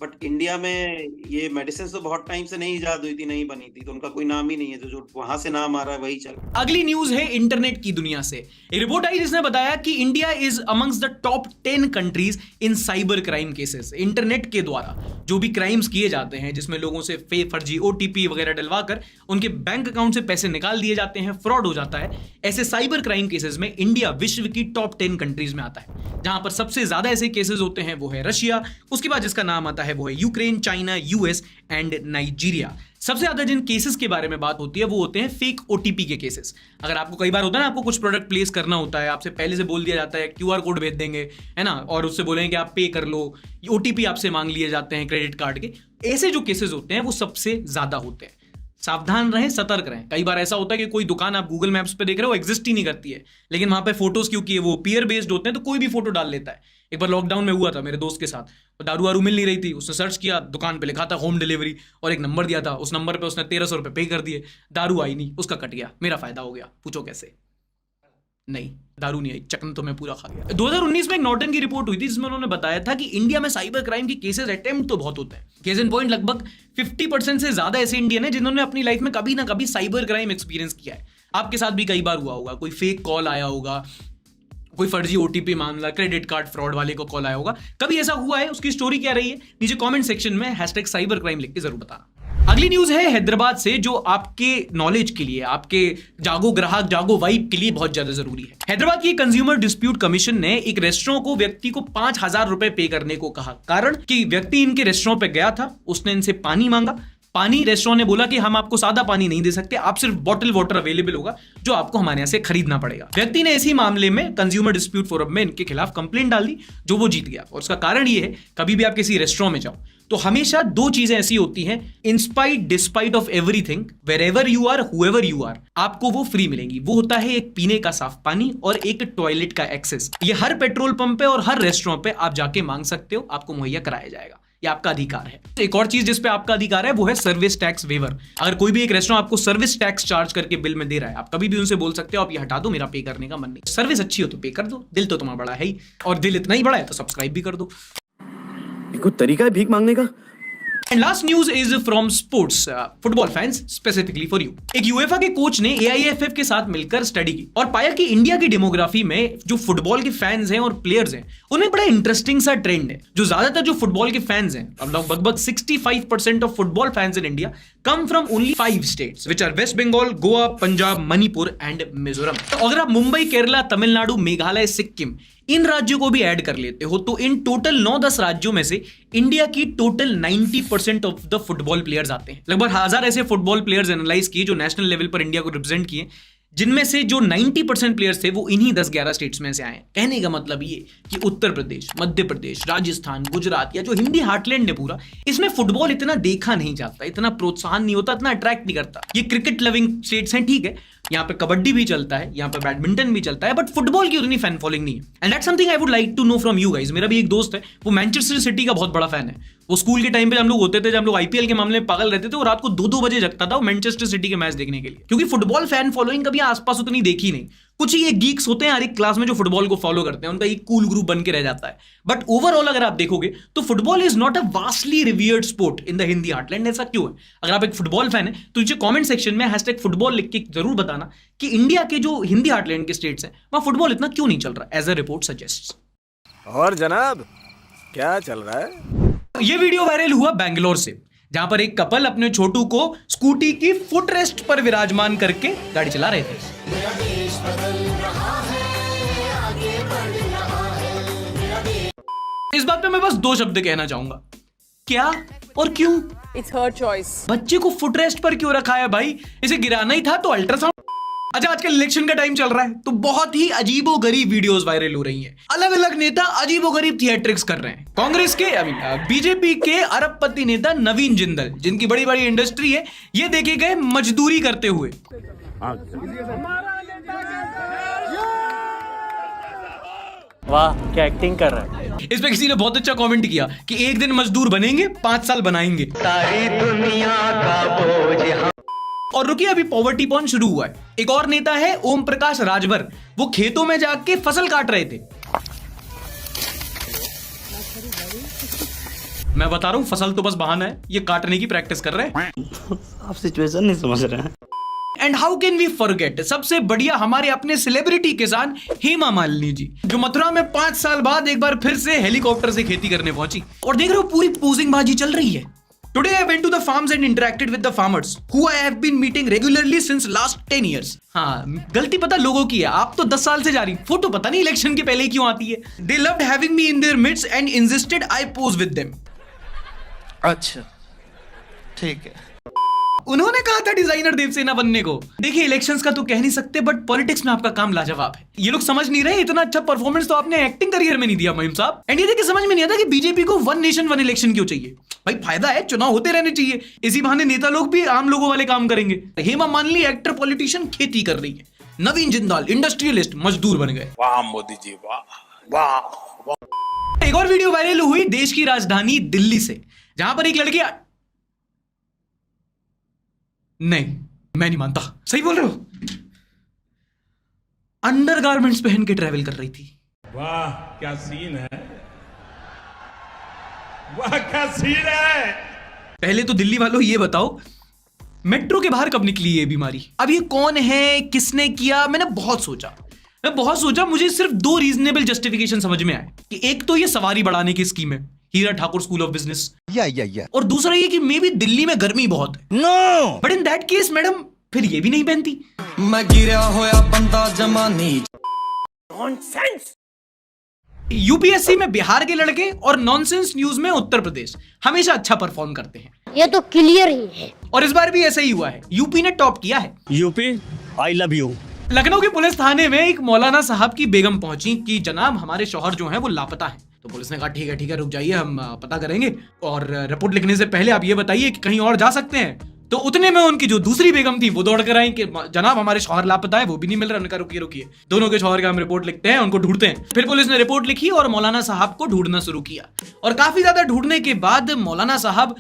बट इंडिया में ये मेडिसिन तो बहुत टाइम से नहीं इजाद हुई थी, नहीं बनी थी, तो उनका कोई नाम ही नहीं है, जो वहां से नाम आ रहा है वही चल। अगली न्यूज है इंटरनेट की दुनिया से। एक रिपोर्ट आई जिसने बताया कि India is amongst the top 10 countries in cyber crime cases. Internet के द्वारा जो भी क्राइम्स किए जाते हैं, जिसमें लोगों से फर्जी OTP वगैरह डलवाकर उनके बैंक अकाउंट से पैसे निकाल दिए जाते हैं, फ्रॉड हो जाता है, ऐसे साइबर क्राइम केसेस में इंडिया विश्व की टॉप 10 कंट्रीज में आता है। जहां पर सबसे ज्यादा ऐसे केसेस होते हैं वो है रशिया, उसके बाद जिसका नाम आता है वो है Ukraine, China, US and Nigeria. सबसे ज्यादा जिन केसेस के बारे में बात होती है वो होते हैं फेक OTP के केसेस। अगर आपको कई बार होता है ना, आपको कुछ प्रोडक्ट प्लेस करना होता है, आपसे पहले से बोल दिया जाता है QR कोड भेज देंगे, है ना, और उससे बोलेंगे कि आप पे कर लो, OTP आपसे मांग लिए जाते हैं क्रेडिट कार्ड के। ऐसे जो केसेस होते हैं वो सबसे ज्यादा होते हैं। सावधान रहें, सतर्क रहें। कई बार ऐसा होता है कि कोई दुकान आप गूगल मैप्स पे देख रहे हो, एग्जिस्ट ही नहीं करती है, लेकिन वहां पे फोटोज क्योंकि वो पीयर बेस्ड होते हैं तो कोई भी फोटो डाल लेता है। एक बार लॉकडाउन में हुआ था मेरे दोस्त के साथ, तो दारू वारू मिल नहीं रही थी, उसने सर्च किया, दुकान पे लिखा था होम डिलीवरी और एक नंबर दिया था, उस नंबर पे उसने 1300 रुपये पे कर दिए, दारू आई नहीं, उसका कट गया, मेरा फायदा हो गया। पूछो कैसे? नहीं, दारू नहीं आई, चकन तो मैं पूरा खा गया। 2019 में एक नॉर्टन की रिपोर्ट हुई थी जिसमें उन्होंने बताया था कि इंडिया में साइबर क्राइम की केसेस अटेम्प्ट तो बहुत होते हैं। केस इन पॉइंट लगभग 50% से ज्यादा ऐसे इंडियन है जिन्होंने अपनी लाइफ में कभी ना कभी साइबर क्राइम एक्सपीरियंस किया है। आपके साथ भी कई बार हुआ होगा, कोई फेक कॉल आया होगा, कोई फर्जी OTP मामला, क्रेडिट कार्ड फ्रॉड वाले को कॉल आया होगा, कभी ऐसा हुआ है? उसकी स्टोरी क्या रही है नीचे कमेंट सेक्शन में #cybercrime लिख के जरूर बताना। अगली न्यूज है हैदराबाद से, जो आपके नॉलेज के लिए, आपके जागो ग्राहक जागो वाइब के लिए बहुत ज्यादा जरूरी है। हैदराबाद की कंज्यूमर डिस्प्यूट कमीशन ने एक रेस्टोरेंट को व्यक्ति को 5000 रुपए पे करने को कहा। कारण कि व्यक्ति इनके रेस्टोरेंट पे गया था, उसने इनसे पानी मांगा, पानी रेस्टोरेंट ने बोला कि हम आपको सादा पानी नहीं दे सकते, आप सिर्फ बॉटल वाटर अवेलेबल होगा जो आपको हमारे यहाँ से खरीदना पड़ेगा। व्यक्ति ने इसी मामले में कंज्यूमर डिस्प्यूट फोरम में इनके खिलाफ कंप्लेंट डाल दी, जो वो जीत गया। और उसका कारण ये है, कभी भी आप किसी रेस्टोरेंट में जाओ तो हमेशा 2 चीजें ऐसी होती हैं, in spite despite of everything, wherever you are however you are, आपको वो फ्री मिलेंगी। वो होता है एक पीने का साफ पानी और एक टॉयलेट का एक्सेस। ये हर पेट्रोल पंप पे और हर रेस्टोरेंट पे आप जाके मांग सकते हो, आपको मुहैया कराया जाएगा, ये आपका अधिकार है। एक और चीज जिस पे आपका अधिकार है वो है सर्विस टैक्स वेवर। अगर कोई भी एक रेस्टोरेंट आपको सर्विस टैक्स चार्ज करके बिल में दे रहा है, आप कभी भी उनसे बोल सकते हो आप ये हटा दो, मेरा पे करने का मन नहीं। सर्विस अच्छी हो तो पे कर दो, दिल तो तुम्हारा बड़ा है ही, और दिल इतना ही बड़ा है तो सब्सक्राइब भी कर दो। कोई तरीका है भीख मांगने का? And last news is from sports, football fans specifically for you. एक UEFA के कोच ने AIFF के साथ मिलकर स्टडी की और पाया कि इंडिया की डेमोग्राफी में जो फुटबॉल के फैंस हैं और प्लेयर्स हैं, उनमें बड़ा इंटरेस्टिंग सा ट्रेंड है। जो ज्यादातर जो फुटबॉल के फैंस हैं, अब लगभग 65% of football fans in India come from only 5 states which are West Bengal, Goa, Punjab, Manipur and Mizoram. तो अगर आप मुंबई, केरला, तमिलनाडु, मेघालय, सिक्किम इन राज्यों को भी ऐड कर लेते हो तो इन टोटल 9-10 राज्यों में से इंडिया की total 90% of the football players आते हैं। लगभग 1000 ऐसे फुटबॉल प्लेयर्स एनालाइज किए जो नेशनल लेवल पर इंडिया को रिप्रेजेंट किए, जिनमें से जो 90% प्लेयर्स थे वो इन्हीं 10-11 स्टेट्स में से आए। कहने का मतलब ये कि उत्तर प्रदेश, मध्य प्रदेश, राजस्थान, गुजरात या जो हिंदी हार्टलैंड है पूरा, इसमें फुटबॉल इतना देखा नहीं जाता, इतना प्रोत्साहन नहीं होता, इतना अट्रैक्ट नहीं करता। ये क्रिकेट लविंग स्टेट्स हैं, ठीक है, यहाँ पे कबड्डी भी चलता है, यहाँ पे बैडमिंटन भी चलता है, बट फुटबॉल की उतनी फैन फॉलोइंग नहीं है। And that's something I would like to know from you guys. मेरा भी एक दोस्त है, वो मैनचेस्टर सिटी का बहुत बड़ा फैन है। वो स्कूल के टाइम पे हम लोग होते थे, जब हम लोग IPL के मामले में पागल रहते थे, वो रात को 2-2 बजे जगता था मैनचेस्टर सिटी के मैच देखने के लिए, क्योंकि फुटबॉल फैन फॉलोइंग कभी आसपास उतनी देखी नहीं। कुछ ही एक गीक्स होते हैं हर एक क्लास में जो फुटबॉल को फॉलो करते हैं, उनका एक कूल ग्रुप बन के रह जाता है। बट ओवरऑल अगर आप देखोगे तो football is not a vastly revered sport in the Hindi heartland. ऐसा क्यों है? अगर आप एक फुटबॉल फैन है तो नीचे कमेंट सेक्शन में #फुटबॉल लिख के जरूर बताना कि इंडिया के जो हिंदी हार्टलैंड के स्टेट्स हैं वहां फुटबॉल इतना क्यों नहीं चल रहा, एज अ रिपोर्ट सजेस्ट्स। और जनाब क्या चल रहा है? ये वीडियो वायरल हुआ बैंगलोर से, जहां पर एक कपल अपने छोटू को स्कूटी की फुट रेस्ट पर विराजमान करके गाड़ी चला रहे थे। इस बात पे मैं बस 2 शब्द कहना चाहूंगा, क्या और क्यों। It's her choice. बच्चे को फुट रेस्ट पर क्यों रखा है भाई, इसे गिराना ही था तो अल्ट्रासाउंड। अच्छा, आजकल इलेक्शन का टाइम चल रहा है तो बहुत ही अजीबोगरीब वीडियोस वायरल हो रही हैं। अलग अलग नेता अजीबोगरीब थिएट्रिक्स कर रहे हैं। कांग्रेस के बीजेपी के अरबपति नेता नवीन जिंदल, जिनकी बड़ी बड़ी इंडस्ट्री है, ये देखे गए मजदूरी करते हुए। वाह, क्या एक्टिंग कर रहा है। इस पे किसी ने बहुत अच्छा कमेंट किया कि एक दिन मजदूर बनेंगे, 5 साल बनाएंगे। सारी दुनिया का बोझ। और रुकिए, अभी पॉवर्टी पॉर्न शुरू हुआ है। एक और नेता है ओम प्रकाश राजभर, वो खेतों में जाके फसल काट रहे थे। मैं बता रहा हूं, फसल तो बस बहाना है, ये काटने की प्रैक्टिस कर रहे हैं। आप सिचुएशन नहीं समझ रहे हैं। And how can we forget, सबसे बढ़िया हमारे अपने सेलिब्रिटी किसान हेमा मालिनी जी, जो मथुरा में 5 साल बाद एक बार फिर से हेलीकॉप्टर से खेती करने पहुंची। और देख रहे हो, पूरी पोजिंग बाजी चल रही है। Today I went to the farms and interacted with the farmers who I have been meeting regularly since last 10 years. हाँ, गलती पता लोगों की है, आप तो 10 साल से जा रही, फोटो पता नहीं इलेक्शन के पहले क्यों आती है। They loved having me in their midst and insisted I pose with them. अच्छा, ठीक है। उन्होंने कहा था डिजाइनर देवसेना बनने को। देखिए, इलेक्शंस का तो कह नहीं सकते, बट पॉलिटिक्स में आपका काम लाजवाब है। ये लोग समझ नहीं रहे, इतना अच्छा परफॉर्मेंस तो आपने एक्टिंग करियर में नहीं दिया महिम साहब। एंड ये देखिए, समझ में नहीं आता कि बीजेपी को 1 नेशन 1 इलेक्शन क्यों चाहिए। भाई फायदा है, चुनाव होते रहने चाहिए, इसी बहाने नेता लोग भी आम लोगों वाले काम करेंगे। हेमा मालिनी एक्टर पॉलिटिशियन खेती कर रही है, नवीन जिंदाल इंडस्ट्रियलिस्ट मजदूर बन गए। वाह मोदी जी, वाह वाह। एक और वीडियो वायरल हुई देश की राजधानी दिल्ली से, जहां पर एक लड़की, नहीं मैं नहीं मानता, सही बोल रहे हो, अंडरगारमेंट्स पहन के ट्रैवल कर रही थी। वाह क्या सीन है, वाह क्या सीन है। पहले तो दिल्ली वालों ये बताओ, मेट्रो के बाहर कब निकली ये बीमारी। अब ये कौन है, किसने किया, मैंने बहुत सोचा। मुझे सिर्फ 2 रीजनेबल जस्टिफिकेशन समझ में आए कि एक तो ये सवारी बढ़ाने की स्कीम है, हीरा ठाकुर स्कूल ऑफ बिजनेस, और दूसरा ये कि मे बी दिल्ली में गर्मी बहुत है। No, but in that case madam फिर ये भी नहीं पहनती। मैं गिरा होया बंदा जमानी। नॉनसेंस। यूपीएससी में बिहार के लड़के और नॉनसेंस न्यूज में उत्तर प्रदेश हमेशा अच्छा परफॉर्म करते हैं, ये तो क्लियर ही है। और इस बार भी ऐसा ही हुआ है, यूपी ने टॉप किया है। UP I love you. Lucknow के पुलिस थाने में एक मौलाना साहब की बेगम पहुंची कि जनाब हमारे शौहर जो हैं वो लापता हैं। तो पुलिस ने कहा ठीक है रुक जाइए, हम पता करेंगे, और रिपोर्ट लिखने से पहले आप ये बताइए कि कहीं और जा सकते हैं। तो उतने में उनकी जो दूसरी बेगम थी वो दौड़ कर आई कि जनाब हमारे शौहर लापता है, वो भी नहीं मिल रहा। उनका रुकिए, दोनों के शौहर का हम रिपोर्ट लिखते हैं, उनको ढूंढते हैं। फिर पुलिस ने रिपोर्ट लिखी और मौलाना साहब को ढूंढना शुरू किया, और काफी ज्यादा ढूंढने के बाद मौलाना साहब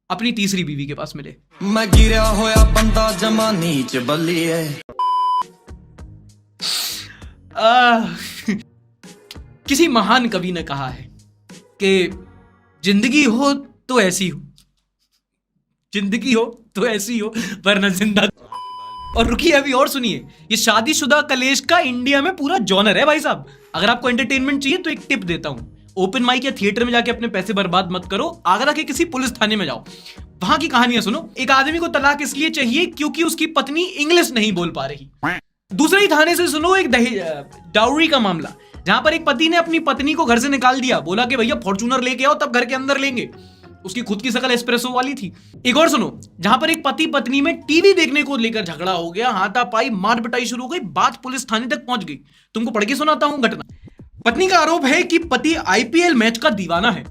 अपनी तीसरी बीवी के पास मिले। मैं गिरा होया बंदा जमानी च बल्ली है। किसी महान कवि ने कहा है कि जिंदगी हो तो ऐसी हो, जिंदगी हो तो ऐसी हो वरना जिंदा। और रुकिए अभी और सुनिए, ये शादीशुदा कलेश का इंडिया में पूरा जॉनर है भाई साहब। अगर आपको एंटरटेनमेंट चाहिए तो एक टिप देता हूं, ओपन माइक या थिएटर में जाके अपने पैसे बर्बाद मत करो, आगरा के किसी पुलिस थाने में जाओ, वहां की कहानियां सुनो। एक आदमी को तलाक इसलिए चाहिए क्योंकि उसकी पत्नी इंग्लिश नहीं बोल पा रही। दूसरे ही थाने से सुनो एक डाउरी का मामला, जहां पर एक पति ने अपनी पत्नी को घर से निकाल दिया, बोला कि भैया फॉर्च्यूनर लेके आओ तब घर के अंदर लेंगे। उसकी खुद की शकल एस्प्रेसो वाली थी। एक और सुनो, जहां पर एक पति पत्नी में टीवी देखने को लेकर झगड़ा हो गया, हाथापाई मार पिटाई शुरू हो गई, बात पुलिस थाने तक पहुंच गई। तुमको पढ़ के सुनाता हूं घटना। पत्नी का आरोप है कि पति आईपीएल मैच का दीवाना है।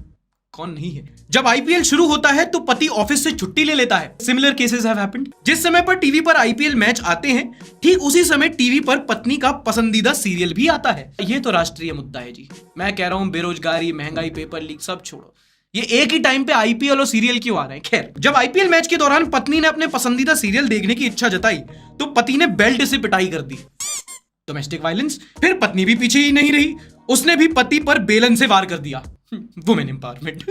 कौन नहीं है? जब आईपीएल शुरू होता है तो पति ऑफिस से छुट्टी ले लेता है। Similar cases have happened. जिस समय पर टीवी पर आईपीएल मैच आते हैं, ठीक उसी समय टीवी पर पत्नी का पसंदीदा सीरियल भी आता है। ये तो राष्ट्रीय मुद्दा है जी। मैं कह रहा हूं बेरोजगारी, महंगाई, पेपर लीक सब छोड़ो, ये एक ही टाइम पे आईपीएल और सीरियल क्यों आ रहे हैं? खैर, जब आईपीएल मैच के दौरान पत्नी ने अपने पसंदीदा सीरियल देखने की इच्छा जताई तो पति ने बेल्ट से पिटाई कर दी। Domestic violence. फिर पत्नी भी पीछे ही नहीं रही, उसने भी पति पर बेलन से वार कर दिया। Women empowerment.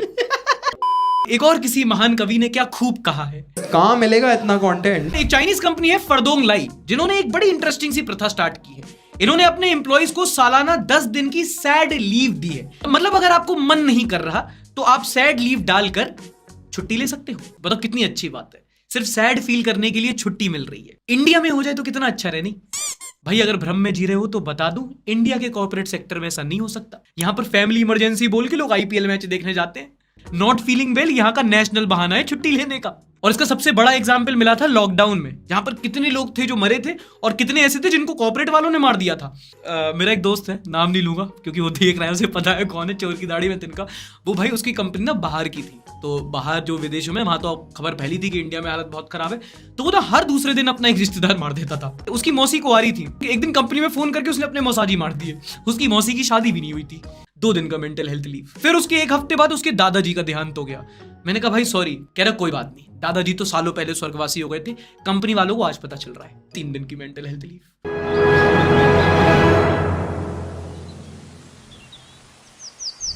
एक और किसी महान कवि ने क्या खूब कहा है, कहां मिलेगा इतना कंटेंट। एक चाइनीज कंपनी है फरदोंग लाई, जिन्होंने एक बड़ी इंटरेस्टिंग सी प्रथा स्टार्ट की है। इन्होंने अपने एम्प्लॉइज को सालाना 10 दिन की सैड लीव दी है। मतलब अगर आपको मन नहीं कर रहा तो आप सैड लीव डालकर छुट्टी ले सकते हो। बताओ कितनी अच्छी बात है, सिर्फ सैड फील करने के लिए छुट्टी मिल रही है। इंडिया में हो जाए तो कितना अच्छा रहे। नहीं भाई, अगर भ्रम में जी रहे हो तो बता दूं, इंडिया के कॉर्पोरेट सेक्टर में ऐसा नहीं हो सकता। यहां पर फैमिली इमरजेंसी बोल के लोग आईपीएल मैच देखने जाते हैं। नॉट फीलिंग वेल यहाँ का नेशनल बहाना है छुट्टी लेने का। और इसका सबसे बड़ा एग्जाम्पल मिला था लॉकडाउन में, जहां पर कितने लोग थे जो मरे थे और कितने ऐसे थे जिनको कॉर्पोरेट वालों ने मार दिया था। मेरा एक दोस्त है, नाम नहीं लूंगा क्योंकि वो देख रहा है, उसे पता है कौन है, चोर की दाढ़ी में तिनका। वो भाई उसकी कंपनी ना बाहर की थी, तो बाहर जो विदेशों में, वहां तो खबर फैली थी कि इंडिया में हालत बहुत खराब है, तो वो ना हर दूसरे दिन अपना एक रिश्तेदार मार देता था। उसकी मौसी को आ रही थी, एक दिन कंपनी में फोन करके उसने अपने मौसाजी मार दिए। उसकी मौसी की शादी भी नहीं हुई थी, 2 दिन का मेंटल हेल्थ लीव। फिर उसके 1 हफ्ते बाद उसके दादाजी का देहांत हो गया। मैंने कहा भाई सॉरी, कह रहा कोई बात नहीं, दादाजी तो सालों पहले स्वर्गवासी हो गए थे, कंपनी वालों को आज पता चल रहा है, 3 दिन की मेंटल हेल्थ लीव।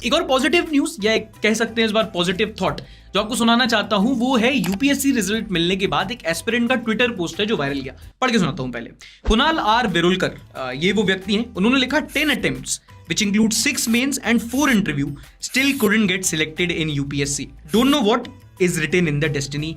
एक और पॉजिटिव न्यूज, या कह सकते हैं इस बार पॉजिटिव थॉट जो आपको सुनाना चाहता हूं, वो है यूपीएससी रिजल्ट मिलने के बाद एक एस्पिरेंट का ट्विटर पोस्ट है जो वायरल गया। पढ़ के सुनाता हूं पहले। कुणाल आर वेरुलकर, ये वो व्यक्ति हैं, उन्होंने लिखा 10 attempts which include 6 mains and 4 interview still couldn't get selected in UPSC. Don't know what is written in the destiny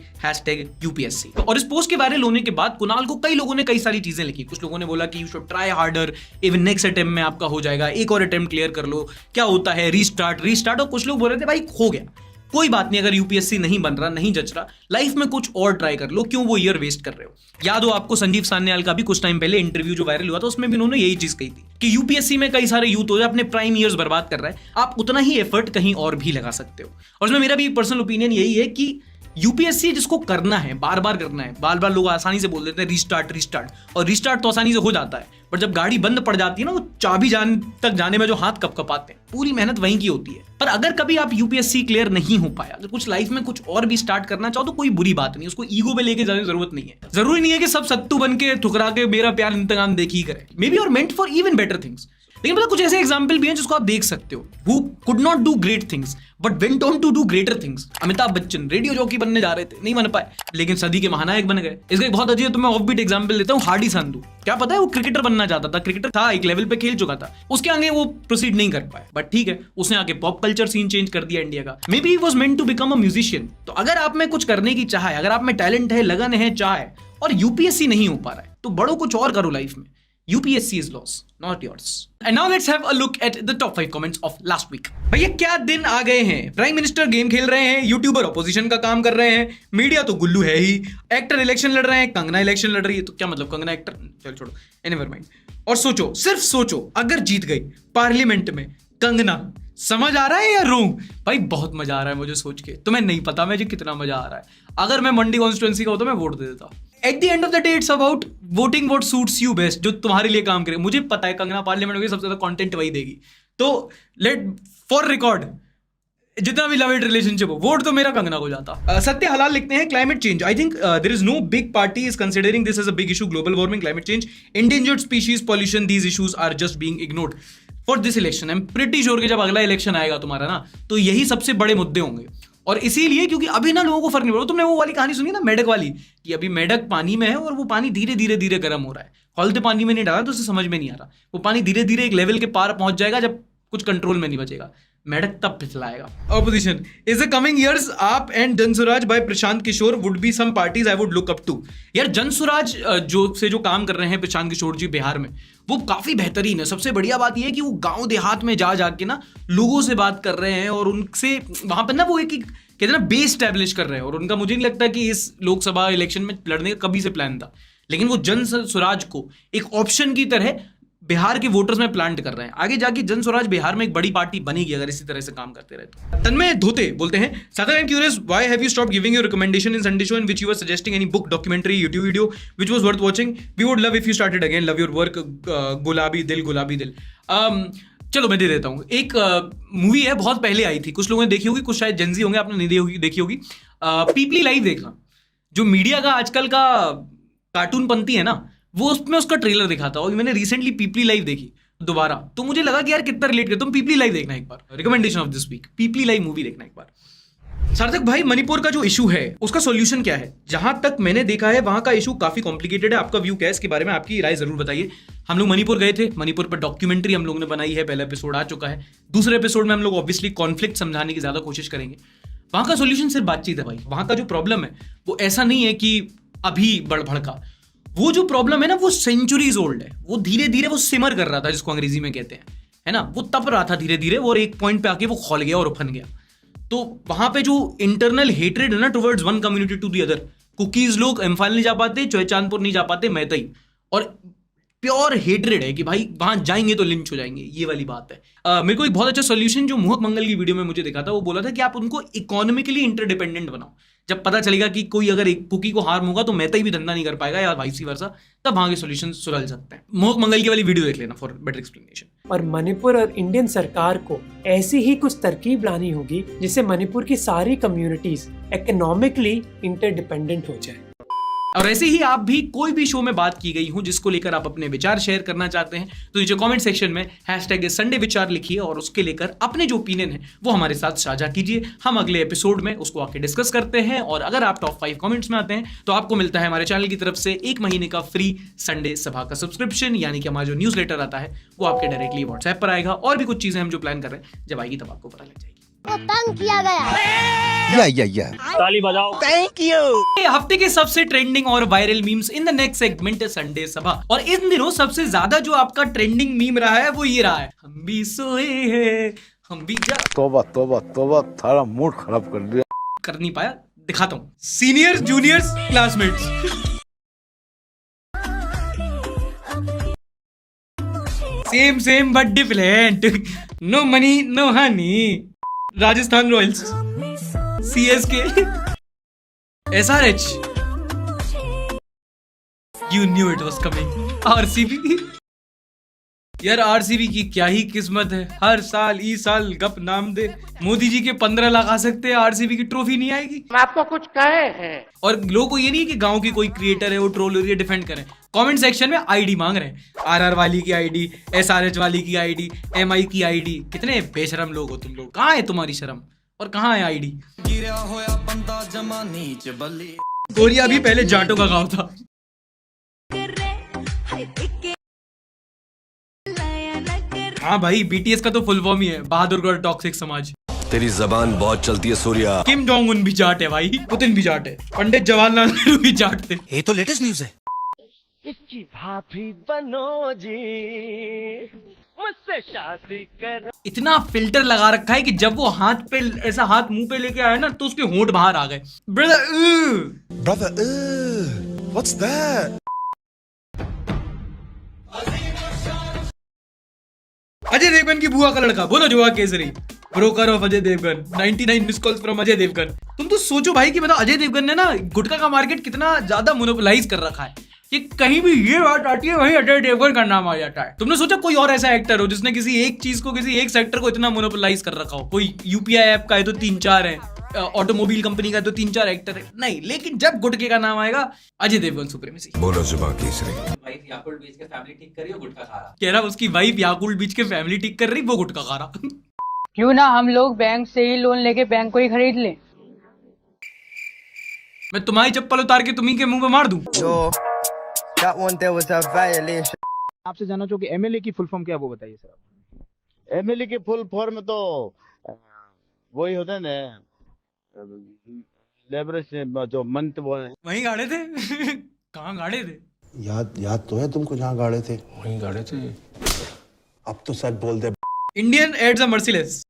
#UPSC। और इस पोस्ट के वायरल होने के बाद कुणाल को कई लोगों ने कई सारी चीजें लिखी। कुछ लोगों ने बोला कि you should try harder, even next attempt में आपका हो जाएगा, एक और अटेम्प्ट क्लियर कर लो, क्या होता है रीस्टार्ट। और कुछ लोग बोल रहे थे भाई हो गया, कोई बात नहीं, अगर यूपीएससी नहीं बन रहा, नहीं जच रहा, लाइफ में कुछ और ट्राई कर लो, क्यों वो ईयर वेस्ट कर रहे हो। याद हो आपको संजीव सान्याल का भी कुछ टाइम पहले इंटरव्यू जो वायरल हुआ था, उसमें भी उन्होंने यही चीज कही थी कि यूपीएससी में कई सारे यूथ हो जाए, अपने प्राइम ईयर्स बर्बाद कर रहा है, आप उतना ही एफर्ट कहीं और भी लगा सकते हो। और उसमें मेरा भी पर्सनल ओपिनियन यही है कि यूपीएससी जिसको करना है, बार बार करना है, बार बार लोग आसानी से बोल देते हैं रिस्टार्ट, और रिस्टार्ट तो आसानी से हो जाता है, पर जब गाड़ी बंद पड़ जाती है ना, वो चाबी तक जाने में जो हाथ कपकपाते हैं, पूरी मेहनत वहीं की होती है। पर अगर कभी आप यूपीएससी क्लियर नहीं हो पाया, अगर कुछ लाइफ में कुछ और भी स्टार्ट करना चाहो तो कोई बुरी बात नहीं, उसको ईगो पे लेके जाने की जरूरत नहीं है। जरूरी नहीं है कि सब सत्तू बन के ठुकरा के मेरा प्यार इंतकाम देखी करे, मे बी और meant for even better things. लेकिन पता कुछ ऐसे एग्जाम्पल भी हैं जिसको आप देख सकते हो, who could not do great things but went on to do greater things. Amitabh Bachchan radio jockey बनने जा रहे थे, नहीं बन पाए, लेकिन सदी के महानायक बन गए। इसका एक बहुत अजीब, तो मैं ऑफबीट एग्जांपल लेता हूँ, हार्डी संधू। क्या पता है, वो क्रिकेटर बनना चाहता था, क्रिकेटर था, एक लेवल पे खेल चुका था, उसके आगे वो प्रोसीड नहीं कर पाए, बट ठीक है, उसने आके पॉप कल्चर सीन चेंज कर दिया इंडिया का। Maybe he was meant to become a musician. तो अगर आप में कुछ करने की चाह है, अगर आप में टैलेंट है, लगन है, चाह है, और यूपीएससी नहीं हो पा रहा है, तो बड़ो कुछ और करो लाइफ में। UPSC is loss, not yours. And now let's have a look at the top 5 comments of last week. भैया क्या दिन आ गए हैं। प्राइम मिनिस्टर गेम खेल रहे हैं, यूट्यूबर ऑपोजिशन का काम कर रहे हैं, मीडिया तो गुल्लू है ही, एक्टर इलेक्शन लड़ रहे हैं, कंगना इलेक्शन लड़ रही है, तो क्या मतलब कंगना एक्टर, चल छोड़ो, नेवर माइंड। और सोचो, सिर्फ सोचो, अगर जीत गई पार्लियामेंट में कंगना, समझ आ रहा है या रोंग? भाई बहुत मजा आ रहा है मुझे सोच के, तुम्हें नहीं पता मुझे कितना मजा आ रहा है। अगर मैं मंडी कॉन्स्टिट्यूएंसी का होता, मैं वोट दे देता। At the end of the day it's about voting what suits you best, जो तुम्हारे लिए काम करे। मुझे पता है कंगना पार्लियामेंट में सबसे ज्यादा कंटेंट वही देगी, तो लेट फॉर रिकॉर्ड, जितना भी लव इट रिलेशनशिप हो, वोट तो मेरा कंगना को जाता। सत्य हलाल लिखते हैं, climate change, I think there is no big party is considering this as a big issue, global warming, climate change, endangered species, pollution, these issues are just being ignored for this election. I am pretty sure कि जब अगला election आएगा तुम्हारा ना, तो यही सबसे बड़े मुद्दे होंगे। और इसीलिए क्योंकि अभी ना लोगों को फर्क नहीं पड़ रहा। तुमने वो वाली कहानी सुनी ना मेढक वाली, कि अभी मेढक पानी में है और वो पानी धीरे धीरे धीरे गर्म हो रहा है, हौलते पानी में नहीं डाला तो उसे समझ में नहीं आ रहा, वो पानी धीरे धीरे एक लेवल के पार पहुंच जाएगा जब कुछ कंट्रोल में नहीं बचेगा, मेढक तब फिसलाएगा। Opposition is the coming years, AAP and Jan Suraaj by Prashant Kishor would be some parties I would look up to. यार जनसुराज जो काम कर रहे हैं प्रशांत किशोर जी बिहार में, वो काफी बेहतरीन है। सबसे बढ़िया बात यह है कि वो गांव देहात में जा के ना लोगों से बात कर रहे हैं, और उनसे वहां पर ना वो एक कहते हैं ना बेस स्टैब्लिश कर रहे हैं। और उनका मुझे नहीं लगता कि इस लोकसभा इलेक्शन में लड़ने का कभी से प्लान था, लेकिन वो जन स्वराज को एक ऑप्शन की तरह बिहार के वोटर्स में प्लांट कर रहे हैं। आगे जाके जन स्वराज बिहार में एक बड़ी पार्टी बनेगी अगर इसी तरह से काम करते रहे तो। तन्मय धोते बोलते हैं, Sagar I am curious, why have you stopped giving your recommendation in Sunday show in which you were suggesting any book, documentary, YouTube video which was worth watching? We would love if you started again, love your work, गुलाबी दिल। चलो मैं दे देता हूँ। एक movie है, बहुत पहले आई थी, कुछ लोगों ने देखी होगी, कुछ शायद जेंजी होंगे, आपने नहीं देखी होगी। पीपली लाइव देखना, जो मीडिया का आजकल का कार्टून पंथी है ना, वो उसमें उसका ट्रेलर दिखा था। और मैंने रिसेंटली पीपली लाइव देखी दोबारा, तो मुझे लगा कि यार कितना रिलेट कर, तुम पीपली लाइव देखना एक बार, recommendation of this week, Peepli Live movie देखना एक बार। सार्थक भाई, मणिपुर का जो इशू है उसका सॉल्यूशन क्या है? जहां तक मैंने देखा है वहां का इशू काफी कॉम्प्लिकेटेड है। आपका व्यू क्या है इसके बारे में? आपकी राय जरूर बताइए। हम लोग मणिपुर गए थे, मणिपुर पर डॉक्यूमेंट्री हम लोग ने बनाई है, पहला एपिसोड आ चुका है। दूसरे एपिसोड में हम लोग ऑब्वियसली कॉन्फ्लिक्ट समझाने की ज्यादा कोशिश करेंगे। वहां का सोल्यूशन सिर्फ बातचीत है भाई। वहां का जो प्रॉब्लम है वो ऐसा नहीं है कि अभी बढ़ का, वो जो प्रॉब्लम है ना वो सेंचुरीज ओल्ड है। वो धीरे धीरे वो सिमर कर रहा था, जिसको अंग्रेजी में कहते हैं, है ना, वो तप रहा था धीरे धीरे, और एक पॉइंट पे आके वो खौल गया और उफन गया। तो वहां पे जो इंटरनल हेट्रेड है ना towards one community to the other, Kukis लोग इम्फाल नहीं जा पाते, चौचांदपुर नहीं जा पाते, मैतई, और प्योर हेट्रेड है कि भाई वहां जाएंगे तो लिंच हो जाएंगे, ये वाली बात है। मेरे को एक बहुत अच्छा सोल्यूशन जो मोहक मंगल की वीडियो में मुझे दिखा था, वो बोला था कि आप उनको इकोनॉमिकली इंटरडिपेंडेंट बनाओ। जब पता चलेगा कि कोई अगर एक कुकी को हार्म होगा तो मैतई भी धंधा नहीं कर पाएगा या वाइस वर्सा, तब वहां के सोल्यूशन सुलझ सकते हैं। मोहक मंगल की वाली वीडियो देख लेना फॉर बेटर एक्सप्लेनेशन। और मणिपुर और इंडियन सरकार को ऐसी ही कुछ तरकीब लानी होगी जिससे मणिपुर की सारी कम्युनिटीज इकोनॉमिकली इंटरडिपेंडेंट हो जाए। और ऐसे ही आप भी कोई भी शो में बात की गई हो जिसको लेकर आप अपने विचार शेयर करना चाहते हैं तो नीचे कमेंट सेक्शन में #संडे विचार लिखिए और उसके लेकर अपने जो ओपिनियन है वो हमारे साथ साझा कीजिए। हम अगले एपिसोड में उसको आके डिस्कस करते हैं, और अगर आप टॉप 5 कमेंट्स में आते हैं तो आपको मिलता है हमारे चैनल की तरफ से 1 महीने का फ्री संडे सभा का सब्सक्रिप्शन, यानी कि हमारा जो न्यूज़लेटर आता है वो आपके डायरेक्टली व्हाट्सएप पर आएगा। और भी कुछ चीजें हम जो प्लान कर रहे हैं जब आएगी तब आपको पता लग जाएगी। तंग किया गया। या ताली बजाओ। Thank you. हफ्ते के सबसे ट्रेंडिंग और viral memes in the next segment Sunday सभा। और इन दिनों सबसे ज्यादा जो आपका ट्रेंडिंग मीम रहा है वो ये रहा है, हम भी सोए हैं हम भी तौबा तौबा तौबा, थारा मूड खराब कर दिया। कर नहीं पाया, दिखाता हूँ। Seniors juniors classmates, same but different, no money no honey, Rajasthan royals, CSK, SRH, you knew it was coming, RCB। यार RCB की क्या ही किस्मत है, हर साल ई साल गप नाम दे, मोदी जी के 15 लाख आ सकते हैं, RCB की ट्रॉफी नहीं आएगी। मैं आपको कुछ कहे हैं। और लोगों को ये नहीं कि गांव की कोई क्रिएटर है वो ट्रोल हो रही है डिफेंड करें, कमेंट सेक्शन में आईडी मांग रहे हैं, RR वाली की आईडी, SRH वाली की आईडी, MI की आईडी। कितने बेशरम लोग हो तुम लोग, कहाँ है तुम्हारी शर्म और कहाँ है आईडी। गोरिया भी पहले जाटों का गाँव था। हाँ भाई, BTS का तो फुल फॉर्म ही है बहादुरगढ़ टॉक्सिक समाज। तेरी जबान बहुत चलती है सूर्या। किम जोंग उन भी जाट है भाई, पुतिन भी जाट है, पंडित जवाहरलाल नेहरू भी जाट थे। ये तो लेटेस्ट न्यूज है। इसकी भाभी बनो जी, मुझसे शादी करो। इतना फिल्टर लगा रखा है कि जब वो हाथ पे ऐसा हाथ मुंह पे लेके आया ना तो उसके होंठ बाहर आ गए। Brother what's that? Ajay Devgan की बुआ का लड़का, बोलो जुआ केसरी, broker of Ajay Devgan, 99 miss calls from Ajay Devgan. तुम तो सोचो भाई कि मतलब अजय देवगन ने ना गुटखा का मार्केट कितना ज्यादा मोनोपोलाइज कर रखा है कि कहीं भी ये बात आती है वहीं अजय देवगन का नाम आ जाता है। तुमने सोचा कोई और ऐसा एक्टर हो जिसने किसी एक चीज को, किसी एक सेक्टर को इतना मोनोपोलाइज कर रखा हो? कोई UPI ऐप का है तो 3-4 है, ऑटोमोबाइल कंपनी का तो 3-4 एक्टर है, नहीं। लेकिन जब गुटके का नाम आएगा अजय देवगन सुप्रीमेसी। बोलो जुबा केसरी। वाइफ याकुल्ट बीच के फैमिली ठीक कर रही हो, गुटखा खा रहा। कह रहा उसकी वाइफ याकुल्ट बीच के फैमिली ठीक कर रही, वो गुटखा खा रहा। क्यों ना हम लोग बैंक से ही लोन लेके बैंक को ही खरीद लें। मैं तुम्हारी चप्पल उतार के तुम्ही के मुंह पे मार दूं। आपसे जानना चाहूँ कि MLA की फुल फॉर्म क्या, वो बताइए सर। MLA की फुल फॉर्म तो वही होता है ना, लेबरेज जो मंथ वो वहीं गाड़े थे। कहाँ गाड़े थे? याद तो है तुमको, जहाँ गाड़े थे वहीं गाड़े थे। अब तो सच बोल दे। Indian ads are merciless.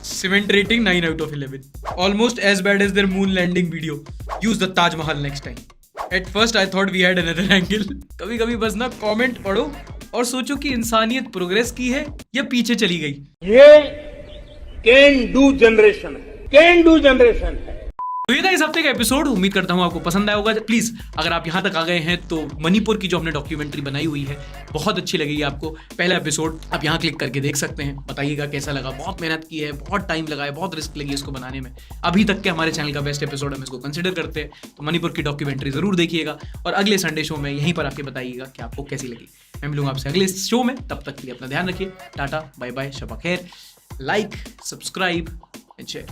Cement rating 9 out of 11. Almost as bad as their moon landing video. Use the Taj Mahal next time. At first I thought we had another angle. कभी कभी बस ना कमेंट पढ़ो और सोचो कि इंसानियत progress की है या पीछे चली गई। ये कैन डू जनरेशन है। तो ये था इस हफ्ते का एपिसोड। उम्मीद करता हूँ आपको पसंद आया होगा। प्लीज अगर आप यहाँ तक आ गए हैं तो मणिपुर की जो हमने डॉक्यूमेंट्री बनाई हुई है बहुत अच्छी लगेगी आपको। पहला एपिसोड आप यहाँ क्लिक करके देख सकते हैं, बताइएगा कैसा लगा। बहुत मेहनत की है, बहुत टाइम लगा है, बहुत रिस्क लगी इसको बनाने में। अभी तक के हमारे चैनल का बेस्ट एपिसोड हम इसको कंसिडर करते हैं, तो मणिपुर की डॉक्यूमेंट्री जरूर देखिएगा और अगले संडे शो में यहीं पर आके बताइएगा कि आपको कैसी लगी। मैं मिलूंगा आपसे अगले शो में, तब तक के लिए अपना ध्यान रखिए। टाटा बाय बाय, शबा खैर। Like, subscribe and share.